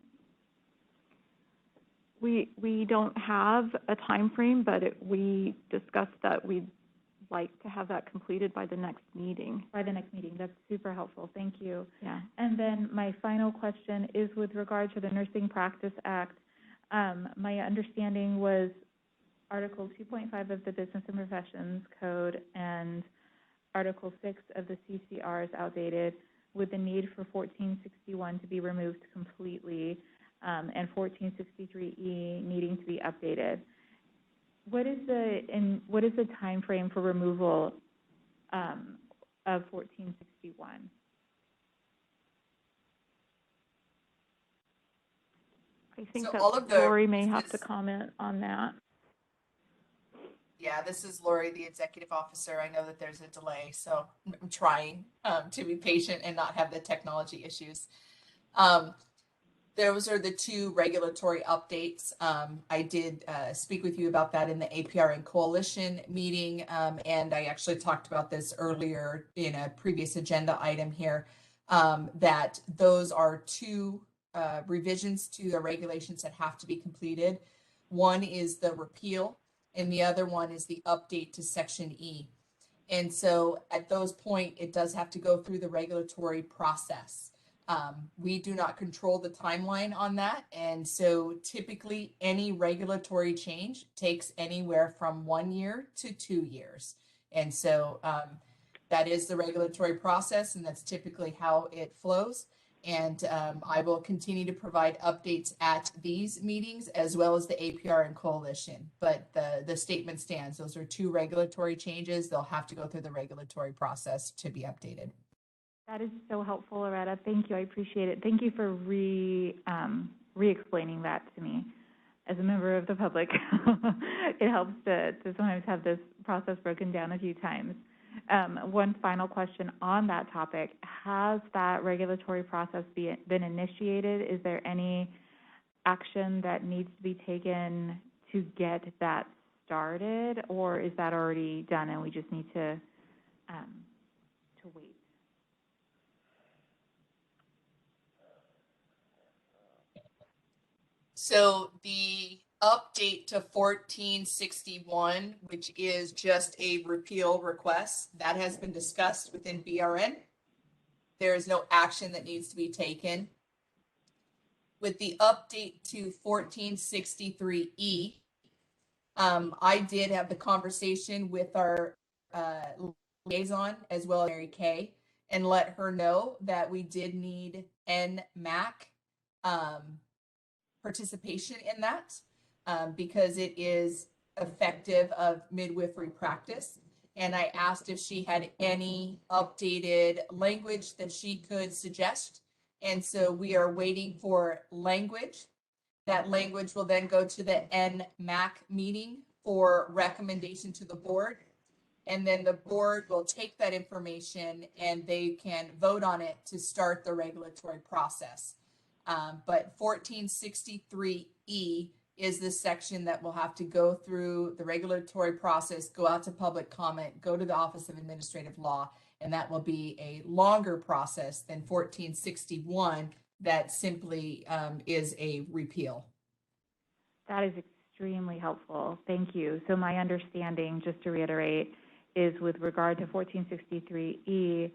We don't have a time frame, but we discussed that we'd like to have that completed by the next meeting. By the next meeting. That's super helpful. Thank you. Yeah. And then my final question is with regard to the Nursing Practice Act. My understanding was Article 2.5 of the Business and Professions Code and Article 6 of the CCR is outdated, with the need for 1461 to be removed completely, and 1463E needing to be updated. What is the time frame for removal of 1461? I think So that all of the- Lori may have to comment on that. Yeah, this is Lori, the executive officer. I know that there's a delay, so I'm trying to be patient and not have the technology issues. Those are the two regulatory updates. I did speak with you about that in the APRN Coalition meeting, and I actually talked about this earlier in a previous agenda item here, that those are two revisions to the regulations that have to be completed. One is the repeal, and the other one is the update to Section E. And so at those points, it does have to go through the regulatory process. We do not control the timeline on that. And so typically any regulatory change takes anywhere from 1 year to 2 years. And so that is the regulatory process, and that's typically how it flows. And I will continue to provide updates at these meetings as well as the APRN Coalition. But the statement stands. Those are two regulatory changes. They'll have to go through the regulatory process to be updated. That is so helpful, Loretta. Thank you. I appreciate it. Thank you for re-explaining that to me. As a member of the public, it helps to sometimes have this process broken down a few times. One final question on that topic. Has that regulatory process been initiated? Is there any action that needs to be taken to get that started, or is that already done and we just need to wait? So the update to 1461, which is just a repeal request, that has been discussed within BRN. There is no action that needs to be taken. With the update to 1463E, I did have the conversation with our liaison as well as Mary Kay and let her know that we did need Nmac participation in that because it is effective of midwifery practice. And I asked if she had any updated language that she could suggest. And so we are waiting for language. That language will then go to the Nmac meeting for recommendation to the board. And then the board will take that information and they can vote on it to start the regulatory process. But 1463E is the section that will have to go through the regulatory process, go out to public comment, go to the Office of Administrative Law, and that will be a longer process than 1461 that simply is a repeal. That is extremely helpful. Thank you. So my understanding, just to reiterate, is with regard to 1463E,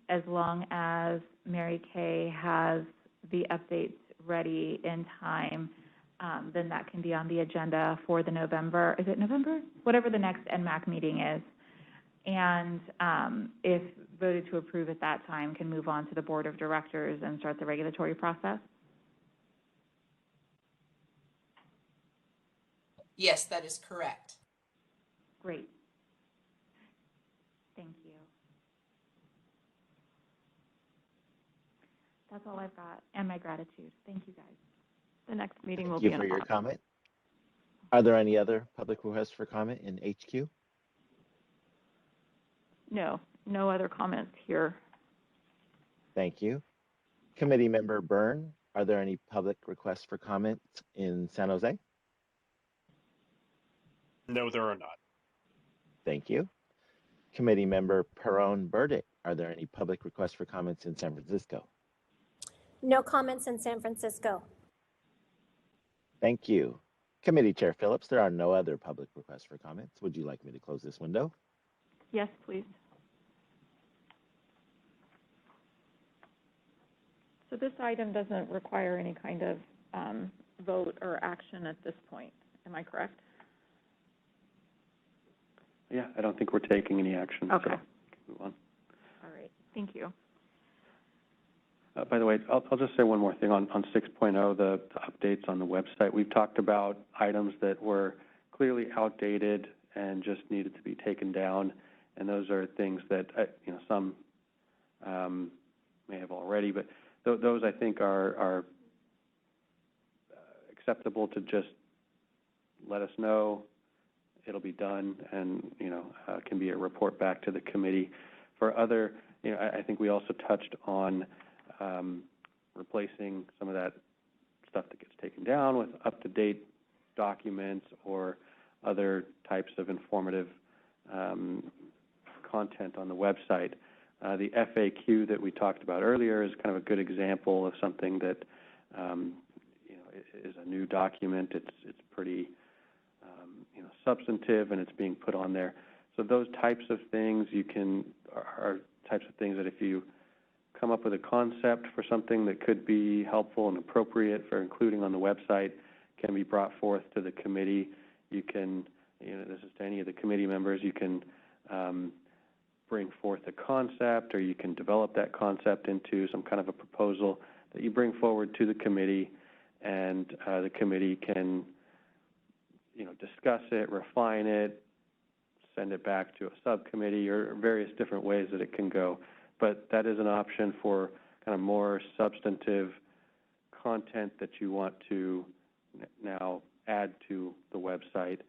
as long as Mary Kay has the updates ready in time, then that can be on the agenda for the November, is it November? Whatever the next Nmac meeting is. And if voted to approve at that time, can move on to the Board of Directors and start the regulatory process? Yes, that is correct. Great. Thank you. That's all I've got, and my gratitude. Thank you, guys. The next meeting will Thank be you in for your August. comment. Are there any other public requests for comment in HQ? No, no other comments here. Thank you. Committee member Byrne, are there any public requests for comments in San Jose? No, there are not. Thank you. Committee member Perron Burdick, are there any public requests for comments in San Francisco? No comments in San Francisco. Thank you. Committee Chair Phillips, there are no other public requests for comments. Would you like me to close this window? Yes, please. So this item doesn't require any kind of vote or action at this point. Am I correct? Yeah, I don't think we're taking any action. Okay. So move on. All right. Thank you. By the way, I'll just say one more thing on 6.0, the updates on the website. We've talked about items that were clearly outdated and just needed to be taken down, and those are things that some may have already, but those I think are acceptable to just let us know. It'll be done, and can be a report back to the committee. For other, I think we also touched on replacing some of that stuff that gets taken down with up-to-date documents or other types of informative content on the website. The FAQ that we talked about earlier is kind of a good example of something that is a new document. It's pretty substantive, and it's being put on there. So those types of things are types of things that if you come up with a concept for something that could be helpful and appropriate for including on the website, can be brought forth to the committee. You can, this is to any of the committee members, you can bring forth a concept, or you can develop that concept into some kind of a proposal that you bring forward to the committee, and the committee can discuss it, refine it, send it back to a subcommittee, or various different ways that it can go. But that is an option for kind of more substantive content that you want to now add to the website.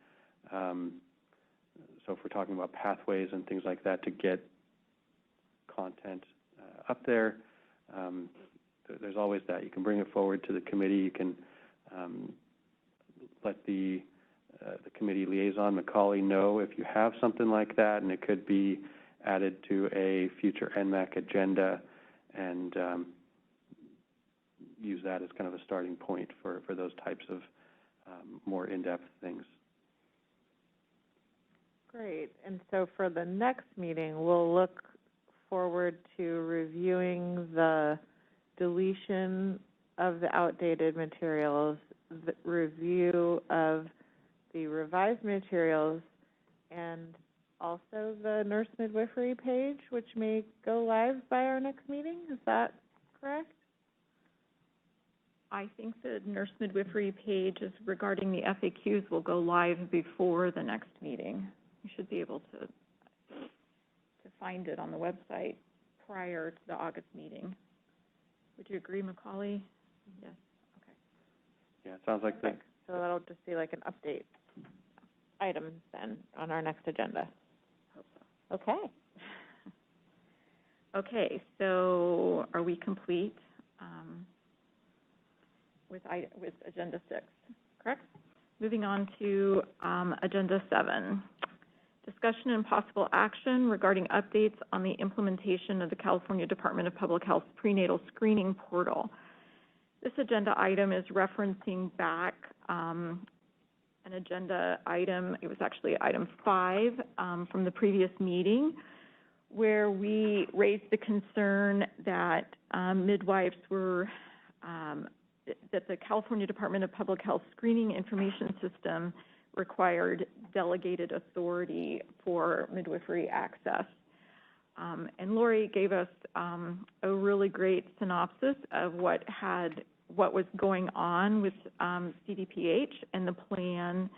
So if we're talking about pathways and things like that to get content up there, there's always that. You can bring it forward to the committee. You can let the committee liaison, Macaulay, know if you have something like that, and it could be added to a future Nmac agenda, and use that as kind of a starting point for those types of more in-depth things. Great. And so for the next meeting, we'll look forward to reviewing the deletion of the outdated materials, the review of the revised materials, and also the nurse midwifery page, which may go live by our next meeting. Is that correct? I think the nurse midwifery page is regarding the FAQs will go live before the next meeting. You should be able to find it on the website prior to the August meeting. Would you agree, Macaulay? Yes. Okay. Yeah, it sounds like that. So that'll just be like an update item then on our next agenda. Hope so. Okay. Okay, so are we complete with Agenda 6, correct? Moving on to Agenda 7, discussion and possible action regarding updates on the implementation of the California Department of Public Health's prenatal screening portal. This agenda item is referencing back an agenda item. It was actually item 5 from the previous meeting, where we raised the concern that midwives were, that the California Department of Public Health Screening Information System required delegated authority for midwifery access. And Lori gave us a really great synopsis of what was going on with CDPH and the plan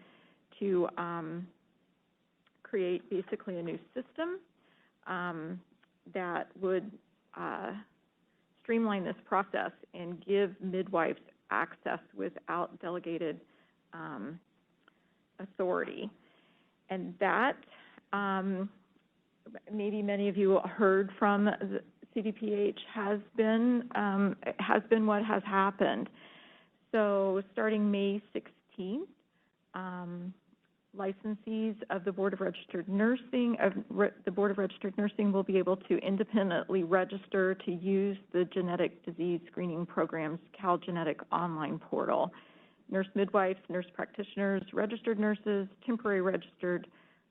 to create basically a new system that would streamline this process and give midwives access without delegated authority. And that, maybe many of you heard from the CDPH, has been what has happened. So starting May 16th, licensees of the Board of Registered Nursing, will be able to independently register to use the genetic disease screening program's CalGenetic online portal. Nurse midwives, nurse practitioners, registered nurses, temporary registered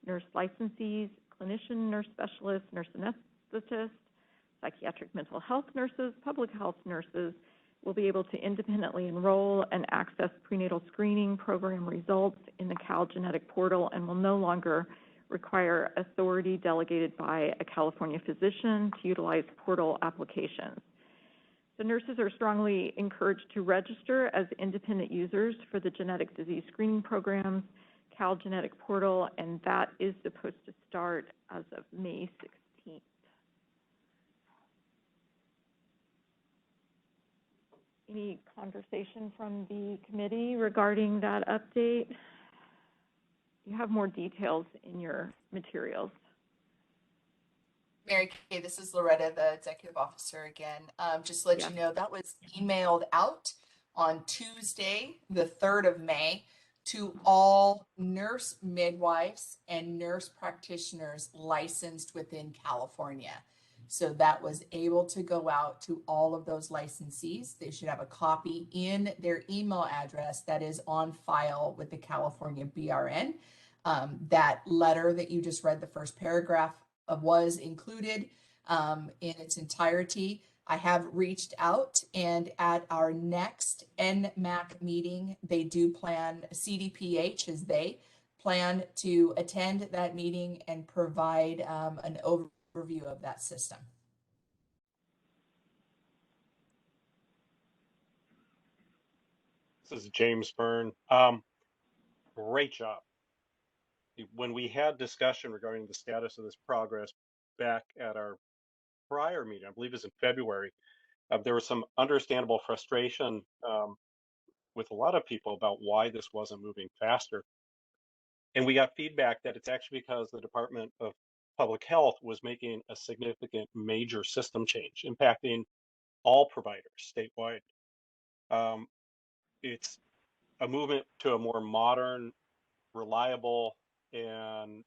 nurse licensees, clinician nurse specialists, nurse anesthetists, psychiatric mental health nurses, public health nurses will be able to independently enroll and access prenatal screening program results in the CalGenetic portal and will no longer require authority delegated by a California physician to utilize portal applications. So nurses are strongly encouraged to register as independent users for the genetic disease screening programs, CalGenetic portal, and that is supposed to start as of May 16th. Any conversation from the committee regarding that update? You have more details in your materials. Mary Kay, this is Loretta, the executive officer again. Just to let you know, that was emailed out on Tuesday, the 3rd of May, to all nurse midwives and nurse practitioners licensed within California. So that was able to go out to all of those licensees. They should have a copy in their email address that is on file with the California BRN. That letter that you just read, the first paragraph of, was included in its entirety. I have reached out, and at our next Nmac meeting, they do plan, CDPH as they plan to attend that meeting and provide an overview of that system. This is James Byrne. Great job. When we had discussion regarding the status of this progress back at our prior meeting, I believe it was in February, there was some understandable frustration with a lot of people about why this wasn't moving faster. And we got feedback that it's actually because the Department of Public Health was making a significant major system change impacting all providers statewide. It's a movement to a more modern, reliable, and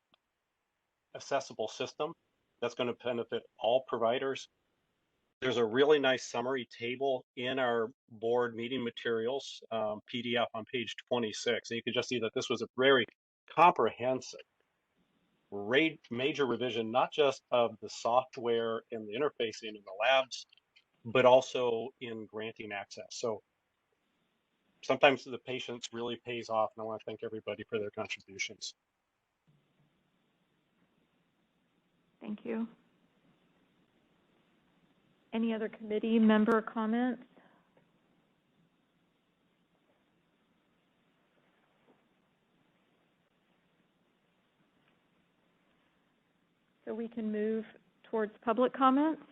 accessible system that's going to benefit all providers. There's a really nice summary table in our board meeting materials, PDF on page 26. And you can just see that this was a very comprehensive, major revision, not just of the software and the interfacing in the labs, but also in granting access. So sometimes the patience really pays off, and I want to thank everybody for their contributions. Thank you. Any other committee member comments? So we can move towards public comments.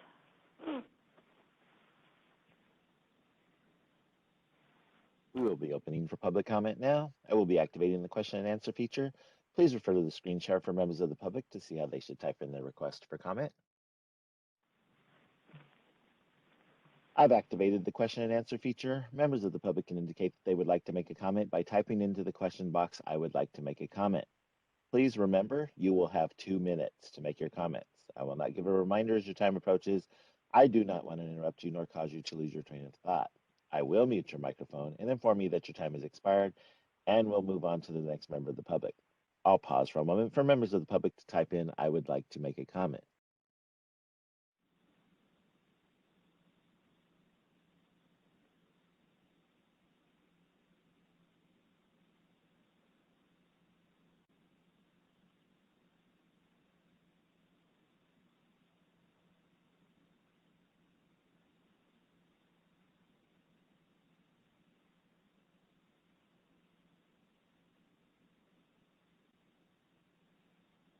We will be opening for public comment now. I will be activating the question and answer feature. Please refer to the screen share for members of the public to see how they should type in their request for comment. I've activated the question and answer feature. Members of the public can indicate that they would like to make a comment by typing into the question box, "I would like to make a comment." Please remember, you will have 2 minutes to make your comments. I will not give a reminder as your time approaches. I do not want to interrupt you nor cause you to lose your train of thought. I will mute your microphone and inform you that your time has expired, And we'll move on to the next member of the public. I'll pause for a moment for members of the public to type in, I would like to make a comment.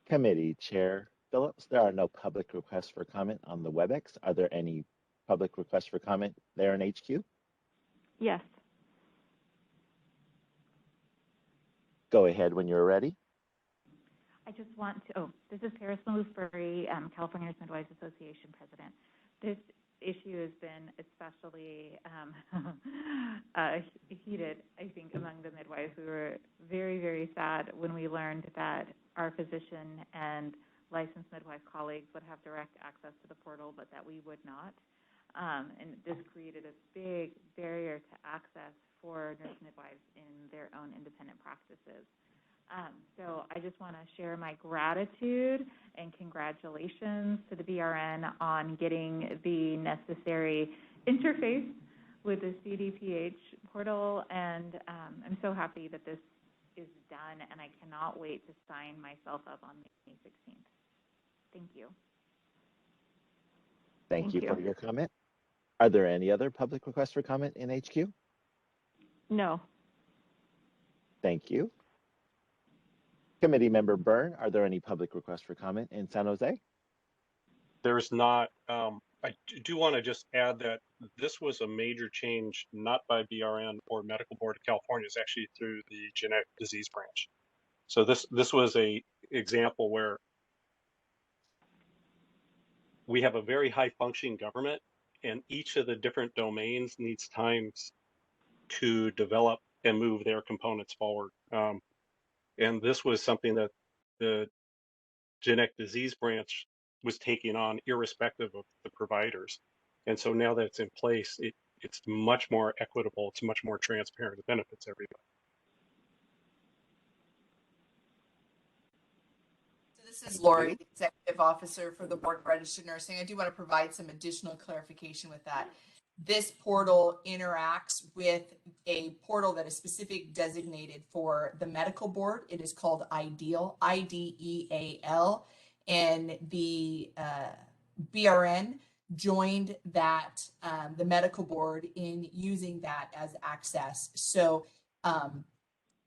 Committee Chair Phillips, there are no public requests for comment on the WebEx. Are there any public requests for comment there in HQ? Yes. Go ahead when you're ready. I just want to, this is Paris Midwifery, California Nurse Midwives Association president. This issue has been especially heated, I think, among the midwives. We were very, very sad when we learned that our physician and licensed midwife colleagues would have direct access to the portal, but that we would not. And this created a big barrier to access for nurse midwives in their own independent practices. So I just want to share my gratitude and congratulations to the BRN on getting the necessary interface with the CDPH portal, and I'm so happy that this is done, and I cannot wait to sign myself up on May 16th. Thank you. Thank you for your comment. Are there any other public requests for comment in HQ? No. Thank you. Committee Member Byrne, are there any public requests for comment in San Jose? There's not. I do want to just add that this was a major change, not by BRN or Medical Board of California. It's actually through the Genetic Disease Branch. So this was a example where we have a very high functioning government, and each of the different domains needs times to develop and move their components forward. And this was something that the Genetic Disease Branch was taking on irrespective of the providers. And so now that it's in place, it's much more equitable, it's much more transparent, it benefits everybody. So this is Lori, the Executive Officer for the Board of Registered Nursing. I do want to provide some additional clarification with that. This portal interacts with a portal that is specific designated for the medical board. It is called IDEAL, IDEAL, and the BRN joined that, the medical board in using that as access. So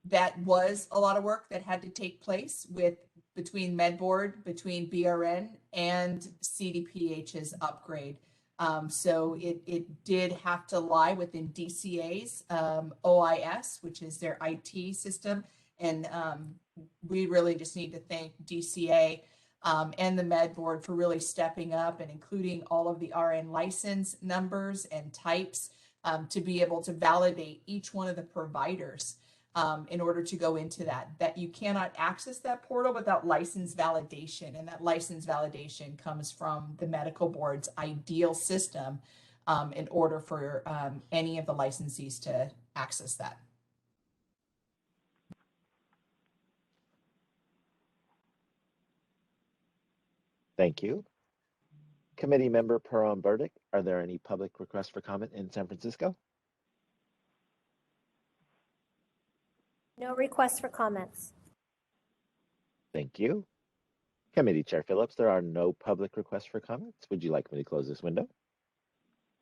that was a lot of work that had to take place between MedBoard, between BRN and CDPH's upgrade. So it did have to lie within DCA's OIS, which is their IT system. And we really just need to thank DCA and the Med Board for really stepping up and including all of the RN license numbers and types to be able to validate each one of the providers in order to go into that you cannot access that portal without license validation, and that license validation comes from the medical board's IDEAL system in order for any of the licensees to access that. Thank you. Committee Member Perron-Burdick, are there any public requests for comment in San Francisco? No requests for comments. Thank you. Committee Chair Phillips, there are no public requests for comments. Would you like me to close this window?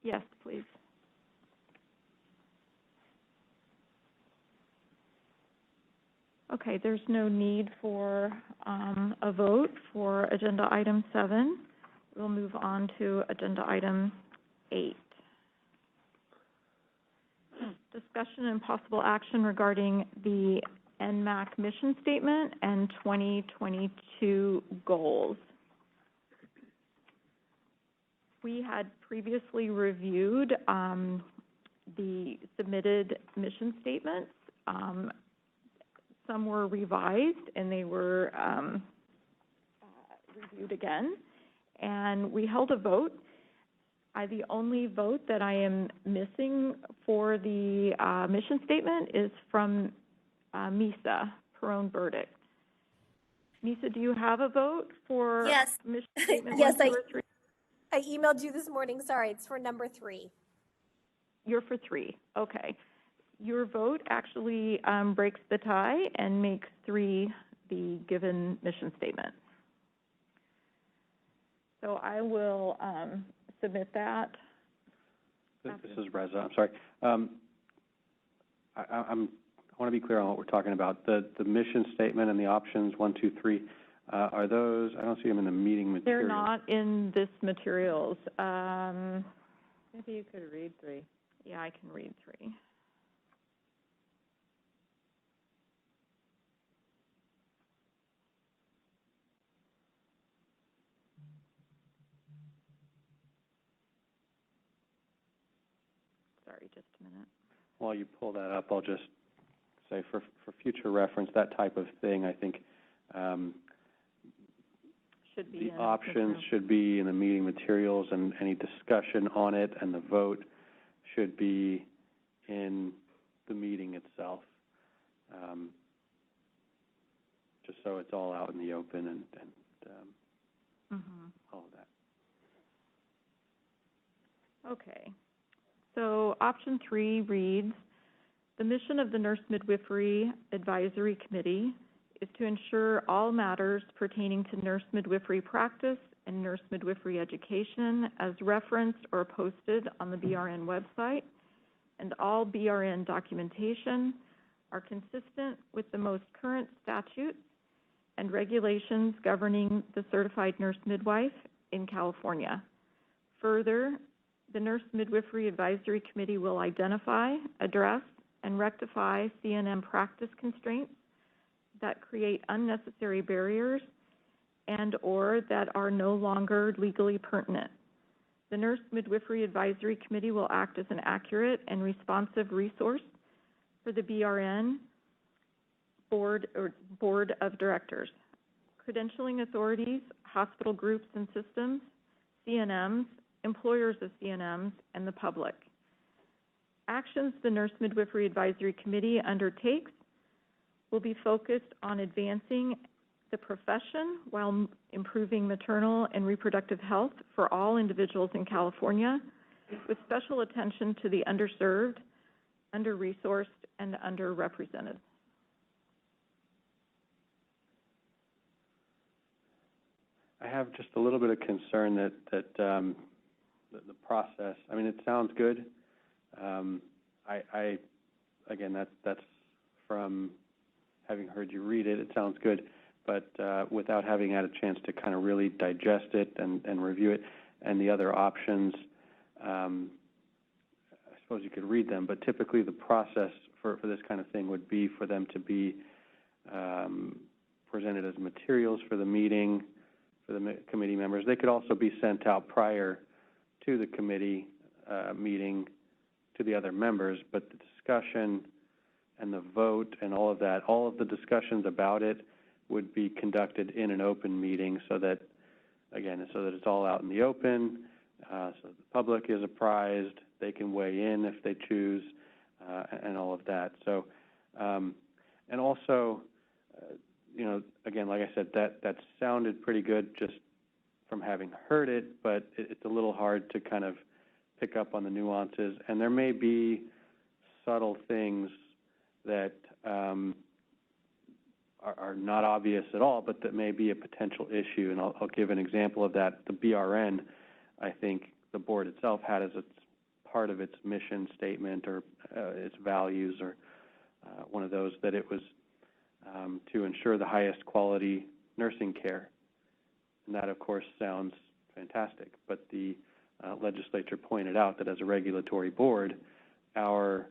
Yes, please. Okay, there's no need for a vote for agenda item 7. We'll move on to agenda item 8. Discussion and possible action regarding the Nmac mission statement and 2022 goals. We had previously reviewed the submitted mission statements. Some were revised and they were reviewed again, and we held a vote. The only vote that I am missing for the mission statement is from Misa, Perone verdict. Misa, do you have a vote for Yes. mission statement Yes, 1, 2, or 3? I emailed you this morning. Sorry, it's for number 3. You're for 3. Okay. Your vote actually breaks the tie and makes 3 the given mission statement. So I will submit that. This is Reza. I'm sorry. I want to be clear on what we're talking about. The mission statement and the options 1, 2, 3, are those? I don't see them in the meeting materials. They're not in this materials. Maybe you could read 3. Yeah, I can read 3. Sorry, just a minute. While you pull that up, I'll just say for future reference, that type of thing, I think Should be the in options material. should be in the meeting materials, and any discussion on it and the vote should be in the meeting itself, just so it's all out in the open and all of that. Okay. So option 3 reads, the mission of the Nurse Midwifery Advisory Committee is to ensure all matters pertaining to nurse midwifery practice and nurse midwifery education as referenced or posted on the BRN website, and all BRN documentation are consistent with the most current statutes and regulations governing the certified nurse midwife in California. Further, the Nurse Midwifery Advisory Committee will identify, address, and rectify CNM practice constraints that create unnecessary barriers and or that are no longer legally pertinent. The Nurse Midwifery Advisory Committee will act as an accurate and responsive resource for the BRN Board of Directors, credentialing authorities, hospital groups and systems, CNMs, employers of CNMs, and the public. Actions the Nurse Midwifery Advisory Committee undertakes will be focused on advancing the profession while improving maternal and reproductive health for all individuals in California, with special attention to the underserved, under-resourced, and underrepresented. I have just a little bit of concern that the process, I mean, it sounds good. Again, that's from having heard you read it, it sounds good, but without having had a chance to kind of really digest it and review it, and the other options, I suppose you could read them, but typically the process for this kind of thing would be for them to be presented as materials for the meeting, for the committee members. They could also be sent out prior to the committee meeting to the other members, but the discussion and the vote and all of that, all of the discussions about it would be conducted in an open meeting so that, again, so that it's all out in the open, so the public is apprised, they can weigh in if they choose, and all of that. So, and also, you know, again, like I said, that sounded pretty good just from having heard it, but it's a little hard to kind of pick up on the nuances, and there may be subtle things that are not obvious at all, but that may be a potential issue, and I'll give an example of that. The BRN, I think the board itself had as its part of its mission statement or its values or one of those, that it was to ensure the highest quality nursing care. And that, of course, sounds fantastic, but the legislature pointed out that as a regulatory board, our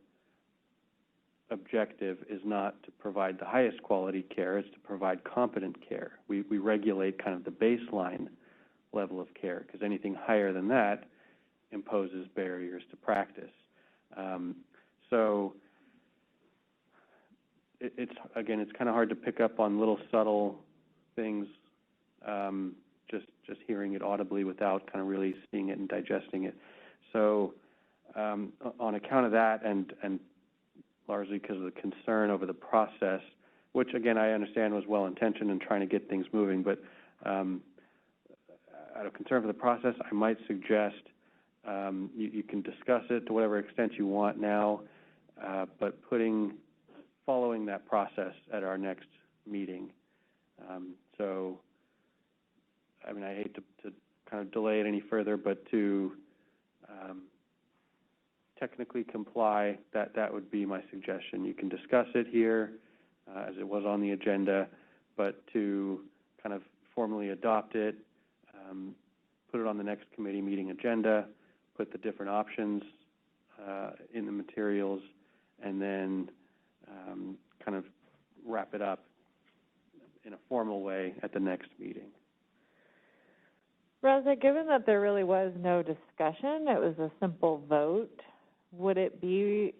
objective is not to provide the highest quality care, it's to provide competent care. We regulate kind of the baseline level of care, because anything higher than that imposes barriers to practice. So it's again, it's kind of hard to pick up on little subtle things, just hearing it audibly without kind of really seeing it and digesting it. So on account of that, and largely because of the concern over the process, which, again, I understand was well-intentioned in trying to get things moving, but out of concern for the process, I might suggest you can discuss it to whatever extent you want now, but following that process at our next meeting. So, I mean, I hate to kind of delay it any further, but to technically comply, that would be my suggestion. You can discuss it here as it was on the agenda, but to kind of formally adopt it, put it on the next committee meeting agenda, put the different options in the materials, and then kind of wrap it up in a formal way at the next meeting. Rosa, given that there really was no discussion, it was a simple vote, would it be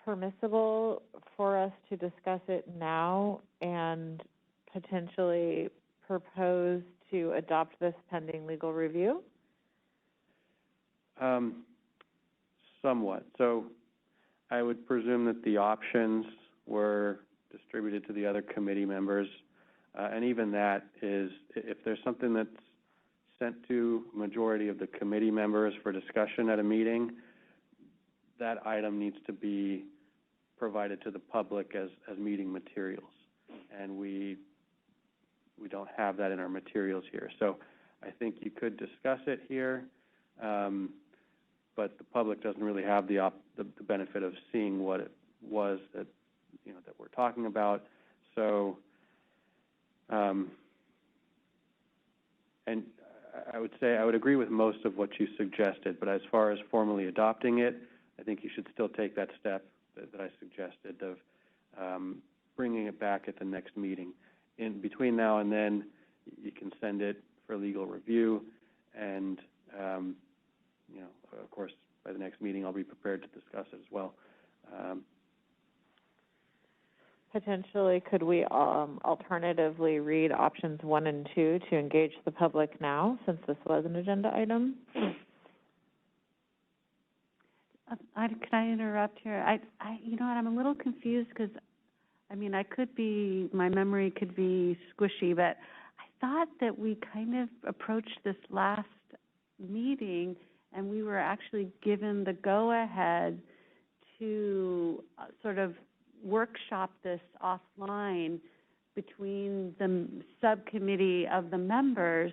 permissible for us to discuss it now and potentially propose to adopt this pending legal review? Somewhat. So I would presume that the options were distributed to the other committee members, and even that is, if there's something that's sent to majority of the committee members for discussion at a meeting, that item needs to be provided to the public as meeting materials, and we don't have that in our materials here. So I think you could discuss it here, but the public doesn't really have the benefit of seeing what it was that that we're talking about. So, and I would say I would agree with most of what you suggested, but as far as formally adopting it, I think you should still take that step that I suggested of bringing it back at the next meeting. In between now and then, you can send it for legal review, and of course, by the next meeting, I'll be prepared to discuss it as well. Potentially, could we alternatively read options 1 and 2 to engage the public now, since this was an agenda item? Can I interrupt here? You know what, I'm a little confused because, I mean, my memory could be squishy, but I thought that we kind of approached this last meeting and we were actually given the go-ahead to sort of workshop this offline between the subcommittee of the members,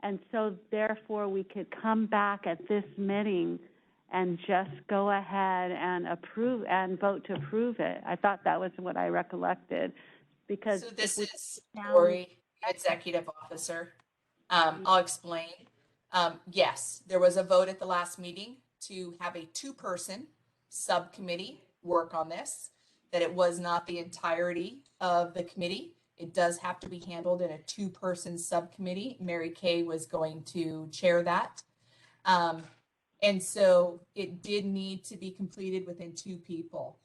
and so therefore we could come back at this meeting and just go ahead and approve and vote to approve it. I thought that was what I recollected, because So this is Lori, Executive Officer. I'll explain. Yes, there was a vote at the last meeting to have a 2-person subcommittee work on this, that it was not the entirety of the committee. It does have to be handled in a 2-person subcommittee. Mary Kay was going to chair that. And so it did need to be completed within 2 people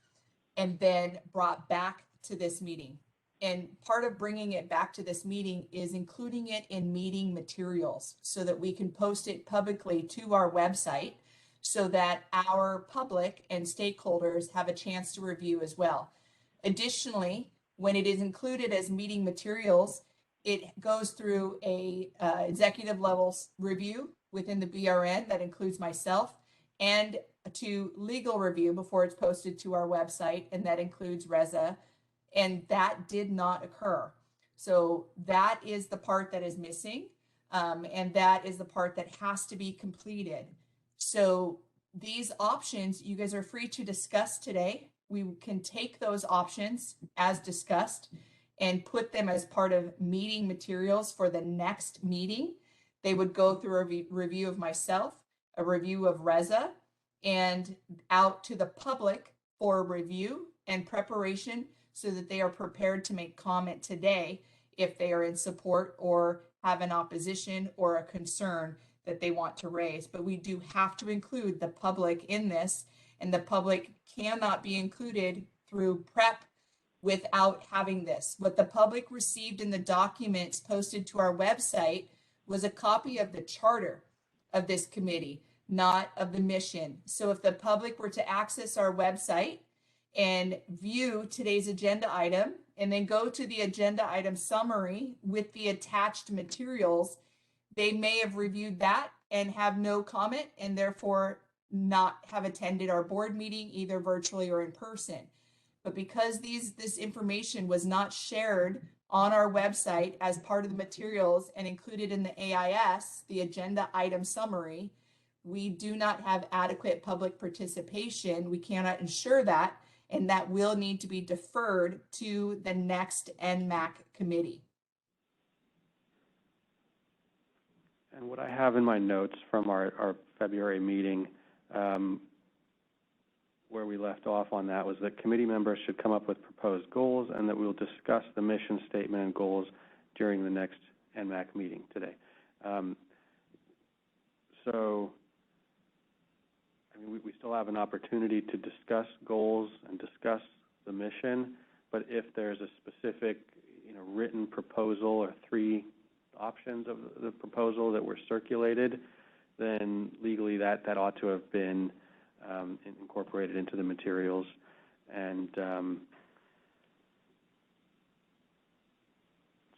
and then brought back to this meeting. And part of bringing it back to this meeting is including it in meeting materials so that we can post it publicly to our website so that our public and stakeholders have a chance to review as well. Additionally, when it is included as meeting materials, it goes through a executive level review within the BRN that includes myself, and to legal review before it's posted to our website, and that includes Reza, and that did not occur. So that is the part that is missing, and that is the part that has to be completed. So these options, you guys are free to discuss today. We can take those options as discussed and put them as part of meeting materials for the next meeting. They would go through a review of myself, a review of Reza, and out to the public for review and preparation so that they are prepared to make comment today if they are in support or have an opposition or a concern that they want to raise. But we do have to include the public in this, and the public cannot be included through prep without having this. What the public received in the documents posted to our website was a copy of the charter of this committee, not of the mission. So if the public were to access our website and view today's agenda item, and then go to the agenda item summary with the attached materials, they may have reviewed that and have no comment, and therefore not have attended our board meeting either virtually or in person. But because this information was not shared on our website as part of the materials and included in the AIS, the agenda item summary, we do not have adequate public participation. We cannot ensure that, and that will need to be deferred to the next Nmac committee. And what I have in my notes from our February meeting, where we left off on that, was that committee members should come up with proposed goals, and that we'll discuss the mission statement and goals during the next Nmac meeting today. So, I mean, we still have an opportunity to discuss goals and discuss the mission, but if there's a specific, written proposal or 3 options of the proposal that were circulated, then legally that ought to have been incorporated into the materials. And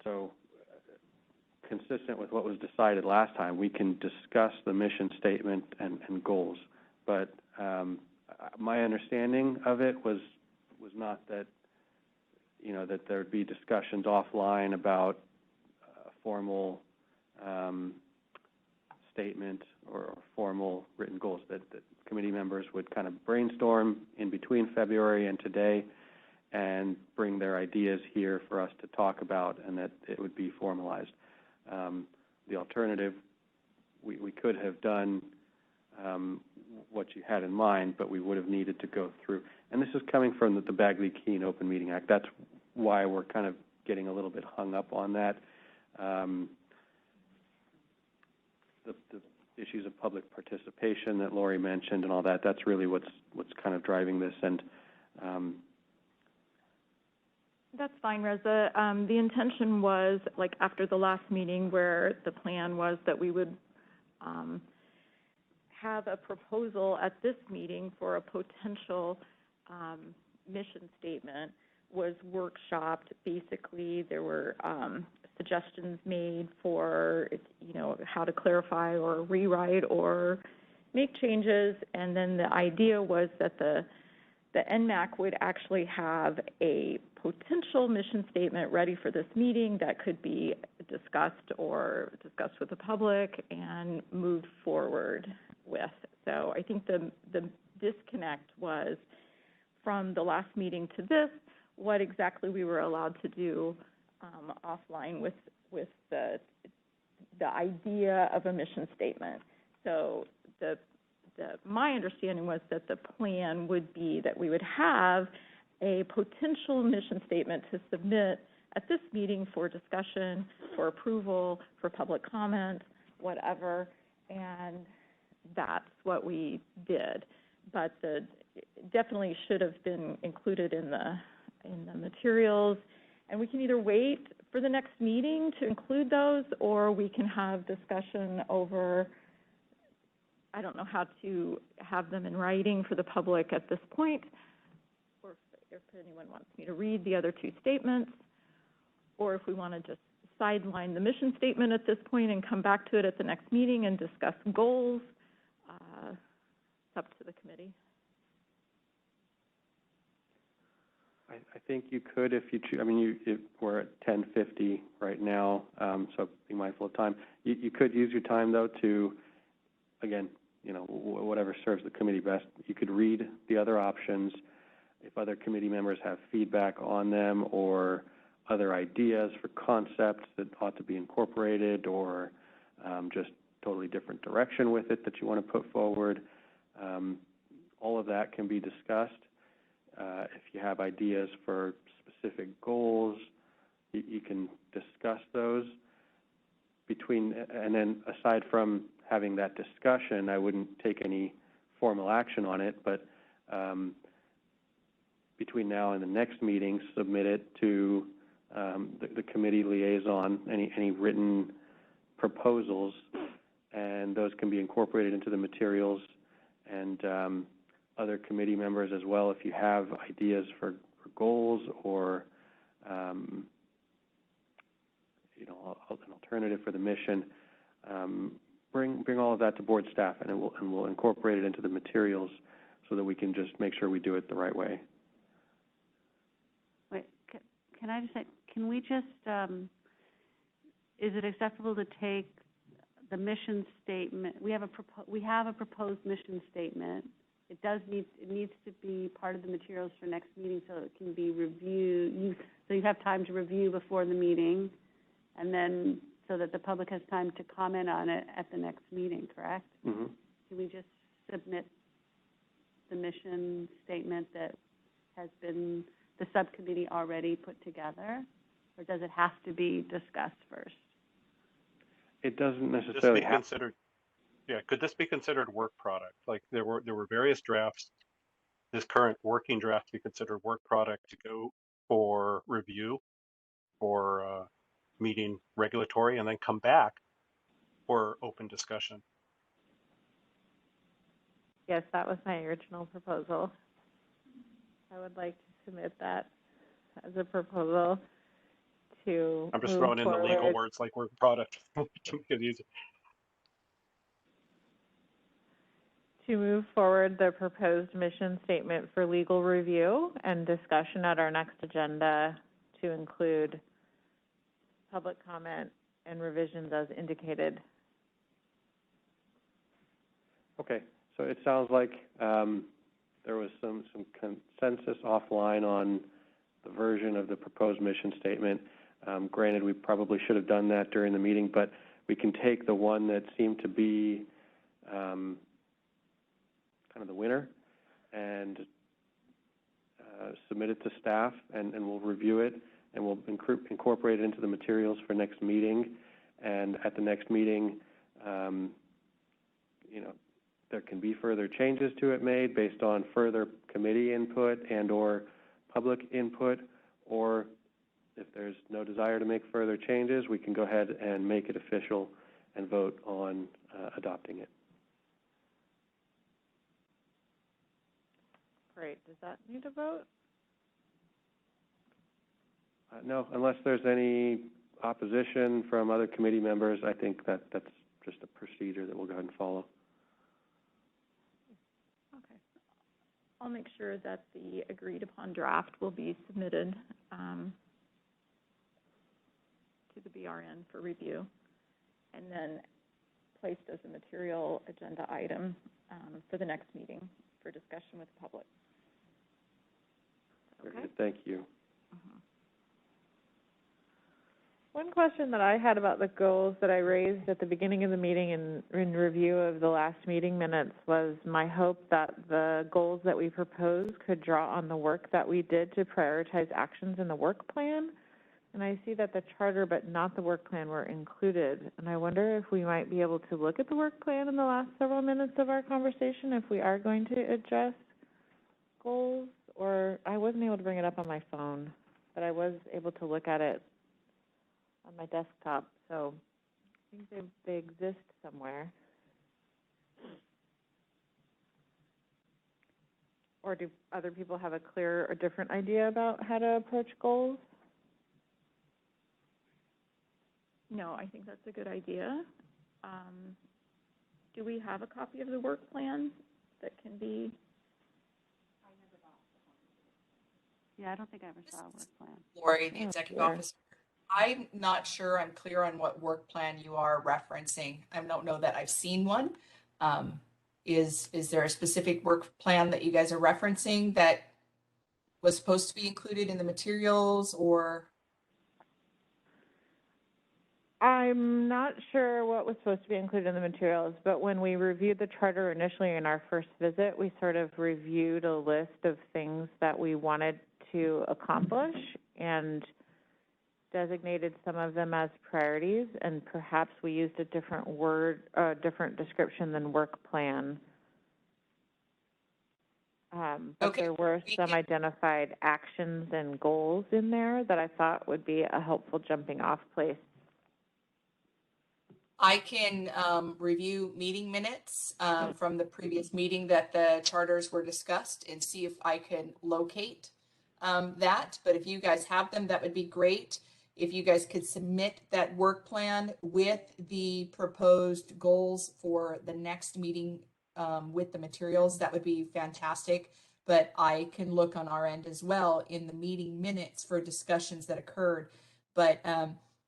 so consistent with what was decided last time, we can discuss the mission statement and goals. But my understanding of it was not that, that there would be discussions offline about a formal statement or formal written goals, that committee members would kind of brainstorm in between February and today and bring their ideas here for us to talk about, and that it would be formalized. The alternative, we could have done what you had in mind, but we would have needed to go through. And this is coming from the Bagley-Keene Open Meeting Act. That's why we're kind of getting a little bit hung up on that. The issues of public participation that Lori mentioned and all that, that's really what's kind of driving this. And that's fine, Reza. The intention was, like, after the last meeting, where the plan was that we would have a proposal at this meeting for a potential mission statement, was workshopped. Basically, there were suggestions made for, how to clarify or rewrite or make changes, and then the idea was that the Nmac would actually have a potential mission statement ready for this meeting that could be discussed with the public and moved forward with. So I think the disconnect was from the last meeting to this, what exactly we were allowed to do offline with the idea of a mission statement. So my understanding was that the plan would be that we would have a potential mission statement to submit at this meeting for discussion, for approval, for public comment, whatever, and that's what we did. But definitely should have been included in the materials, and we can either wait for the next meeting to include those, or we can have discussion over, I don't know how to have them in writing for the public at this point, or if anyone wants me to read the other 2 statements, or if we want to just sideline the mission statement at this point and come back to it at the next meeting and discuss goals. It's up to the committee. I think you could, if you choose. I mean, we're at 10:50 right now, so be mindful of time. You could use your time, though, to, again, whatever serves the committee best. You could read the other options. If other committee members have feedback on them or other ideas for concepts that ought to be incorporated, or just totally different direction with it that you want to put forward, all of that can be discussed. If you have ideas for specific goals, you can discuss those and then aside from having that discussion, I wouldn't take any formal action on it, but between now and the next meeting, submit it to the committee liaison, any written proposals, and those can be incorporated into the materials, and other committee members as well, if you have ideas for goals or you know, an alternative for the mission, bring all of that to board staff, and we'll incorporate it into the materials so that we can just make sure we do it the right way. Wait, can I just say, can we just, is it acceptable to take the mission statement? We have a proposed mission statement. It needs to be part of the materials for next meeting so it can be reviewed. So you have time to review before the meeting, and then so that the public has time to comment on it at the next meeting, correct? Mm-hmm. Can we just submit the mission statement that has been the subcommittee already put together, or does it have to be discussed first? It doesn't necessarily have considered. Yeah, could this be considered work product? Like there were various drafts. This current working draft be considered work product to go for review, for meeting regulatory, and then come back for open discussion. Yes, that was my original proposal. I would like to submit that as a proposal to I'm just move throwing in the legal forward. words like work product to make it easy. To move forward the proposed mission statement for legal review and discussion at our next agenda to include public comment and revisions as indicated. Okay, so it sounds like there was some consensus offline on the version of the proposed mission statement. Granted, we probably should have done that during the meeting, but we can take the one that seemed to be kind of the winner and submit it to staff, and we'll review it, and we'll incorporate it into the materials for next meeting. And at the next meeting, you know, there can be further changes to it made based on further committee input and or public input, or if there's no desire to make further changes, we can go ahead and make it official and vote on adopting it. Great. Does that need a vote? No, unless there's any opposition from other committee members, I think that's just a procedure that we'll go ahead and follow. Okay. I'll make sure that the agreed upon draft will be submitted to the BRN for review, and then placed as a material agenda item for the next meeting for discussion with the public. Very good. Thank you. One question that I had about the goals that I raised at the beginning of the meeting in review of the last meeting minutes was my hope that the goals that we proposed could draw on the work that we did to prioritize actions in the work plan. And I see that the charter but not the work plan were included. And I wonder if we might be able to look at the work plan in the last several minutes of our conversation if we are going to address goals. Or I wasn't able to bring it up on my phone, but I was able to look at it on my desktop, so I think they exist somewhere. Or do other people have a clear or different idea about how to approach goals? No, I think that's a good idea. Do we have a copy of the work plan that can be? Yeah, I don't think I ever saw a work plan. Lori, the executive officer. I'm not sure I'm clear on what work plan you are referencing. I don't know that I've seen one. Is there a specific work plan that you guys are referencing that was supposed to be included in the materials, or? I'm not sure what was supposed to be included in the materials, but when we reviewed the charter initially in our first visit, we sort of reviewed a list of things that we wanted to accomplish and designated some of them as priorities, and perhaps we used a different word, different description than work plan. But Okay. there were some identified actions and goals in there that I thought would be a helpful jumping off place. I can review meeting minutes from the previous meeting that the charters were discussed and see if I can locate that. But if you guys have them, that would be great. If you guys could submit that work plan with the proposed goals for the next meeting with the materials, that would be fantastic. But I can look on our end as well in the meeting minutes for discussions that occurred. But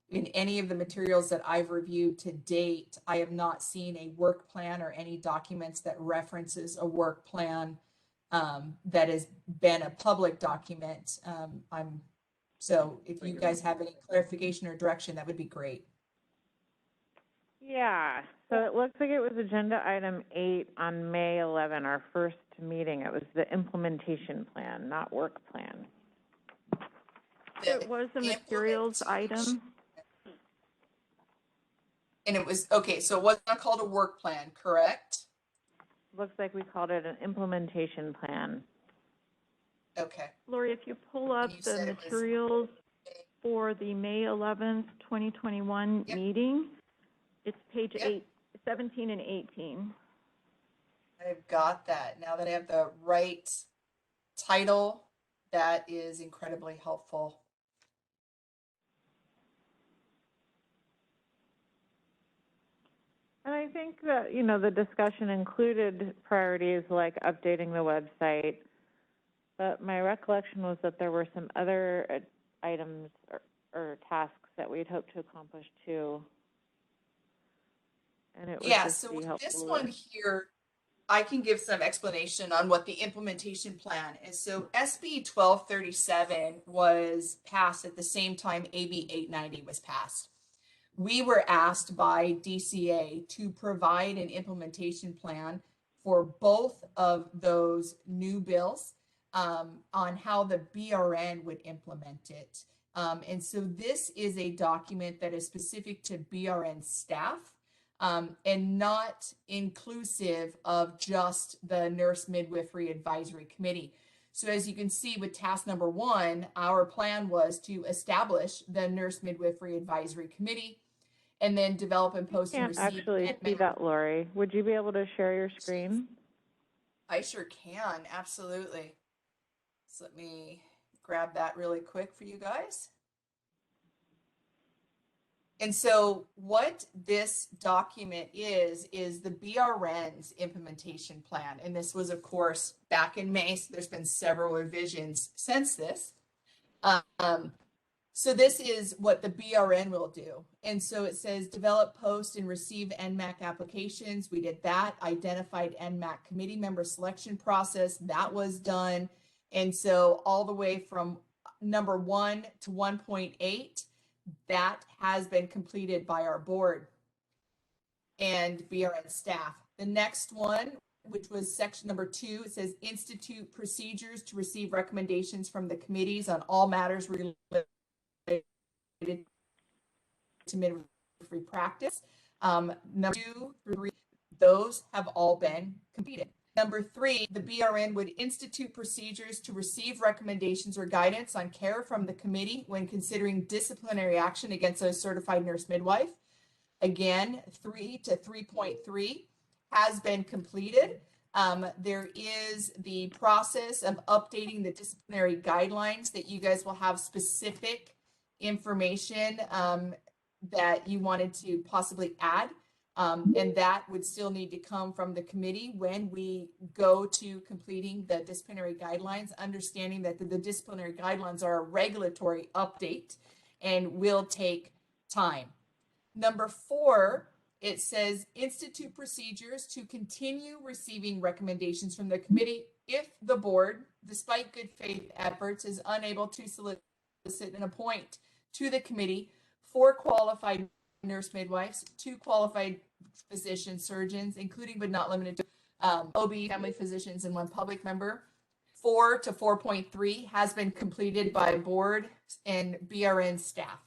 in any of the materials that I've reviewed to date, I have not seen a work plan or any documents that references a work plan that has been a public document. So if you guys have any clarification or direction, that would be great. Yeah, so it looks like it was agenda item 8 on May 11, our first meeting. It was the implementation plan, not work plan. It was a materials item. And it was, okay, so it was not called a work plan, correct? Looks like we called it an implementation plan. Okay. Lori, if you pull up You the said it was- materials for the May 11th, 2021 meeting, it's page 17 and 18. I've got that. Now that I have the right title, that is incredibly helpful. And I think that, you know, the discussion included priorities like updating the website, but my recollection was that there were some other items or tasks that we'd hoped to accomplish too. And it would just so be with helpful. this one here, I can give some explanation on what the implementation plan is. So SB 1237 was passed at the same time AB 890 was passed. We were asked by DCA to provide an implementation plan for both of those new bills on how the BRN would implement it. And so this is a document that is specific to BRN staff and not inclusive of just the Nurse Midwifery Advisory Committee. So as you can see with task number 1, our plan was to establish the Nurse Midwifery Advisory Committee and then develop and post and receive. I can't actually see that, Lori. Would you be able to share your screen? I sure can, absolutely. So let me grab that really quick for you guys. And so what this document is the BRN's implementation plan. And this was, of course, back in May, so there's been several revisions since this. So this is what the BRN will do. And so it says develop, post, and receive Nmac applications. We did that. Identified Nmac committee member selection process. That was done. And so all the way from number 1 to 1.8, that has been completed by our board and BRN staff. The next one, which was section number 2, it says institute procedures to receive recommendations from the committees on all matters related to midwifery practice. Number 2 through 3, those have all been completed. Number 3, the BRN would institute procedures to receive recommendations or guidance on care from the committee when considering disciplinary action against a certified nurse midwife. Again, 3 to 3.3 has been completed. There is the process of updating the disciplinary guidelines that you guys will have specific information that you wanted to possibly add. And that would still need to come from the committee when we go to completing the disciplinary guidelines, understanding that the disciplinary guidelines are a regulatory update and will take time. Number 4, it says institute procedures to continue receiving recommendations from the committee if the board, despite good faith efforts, is unable to solicit and appoint to the committee 4 qualified nurse midwives, 2 qualified physician surgeons, including but not limited to OB, family physicians, and 1 public member. 4 to 4.3 has been completed by board and BRN staff.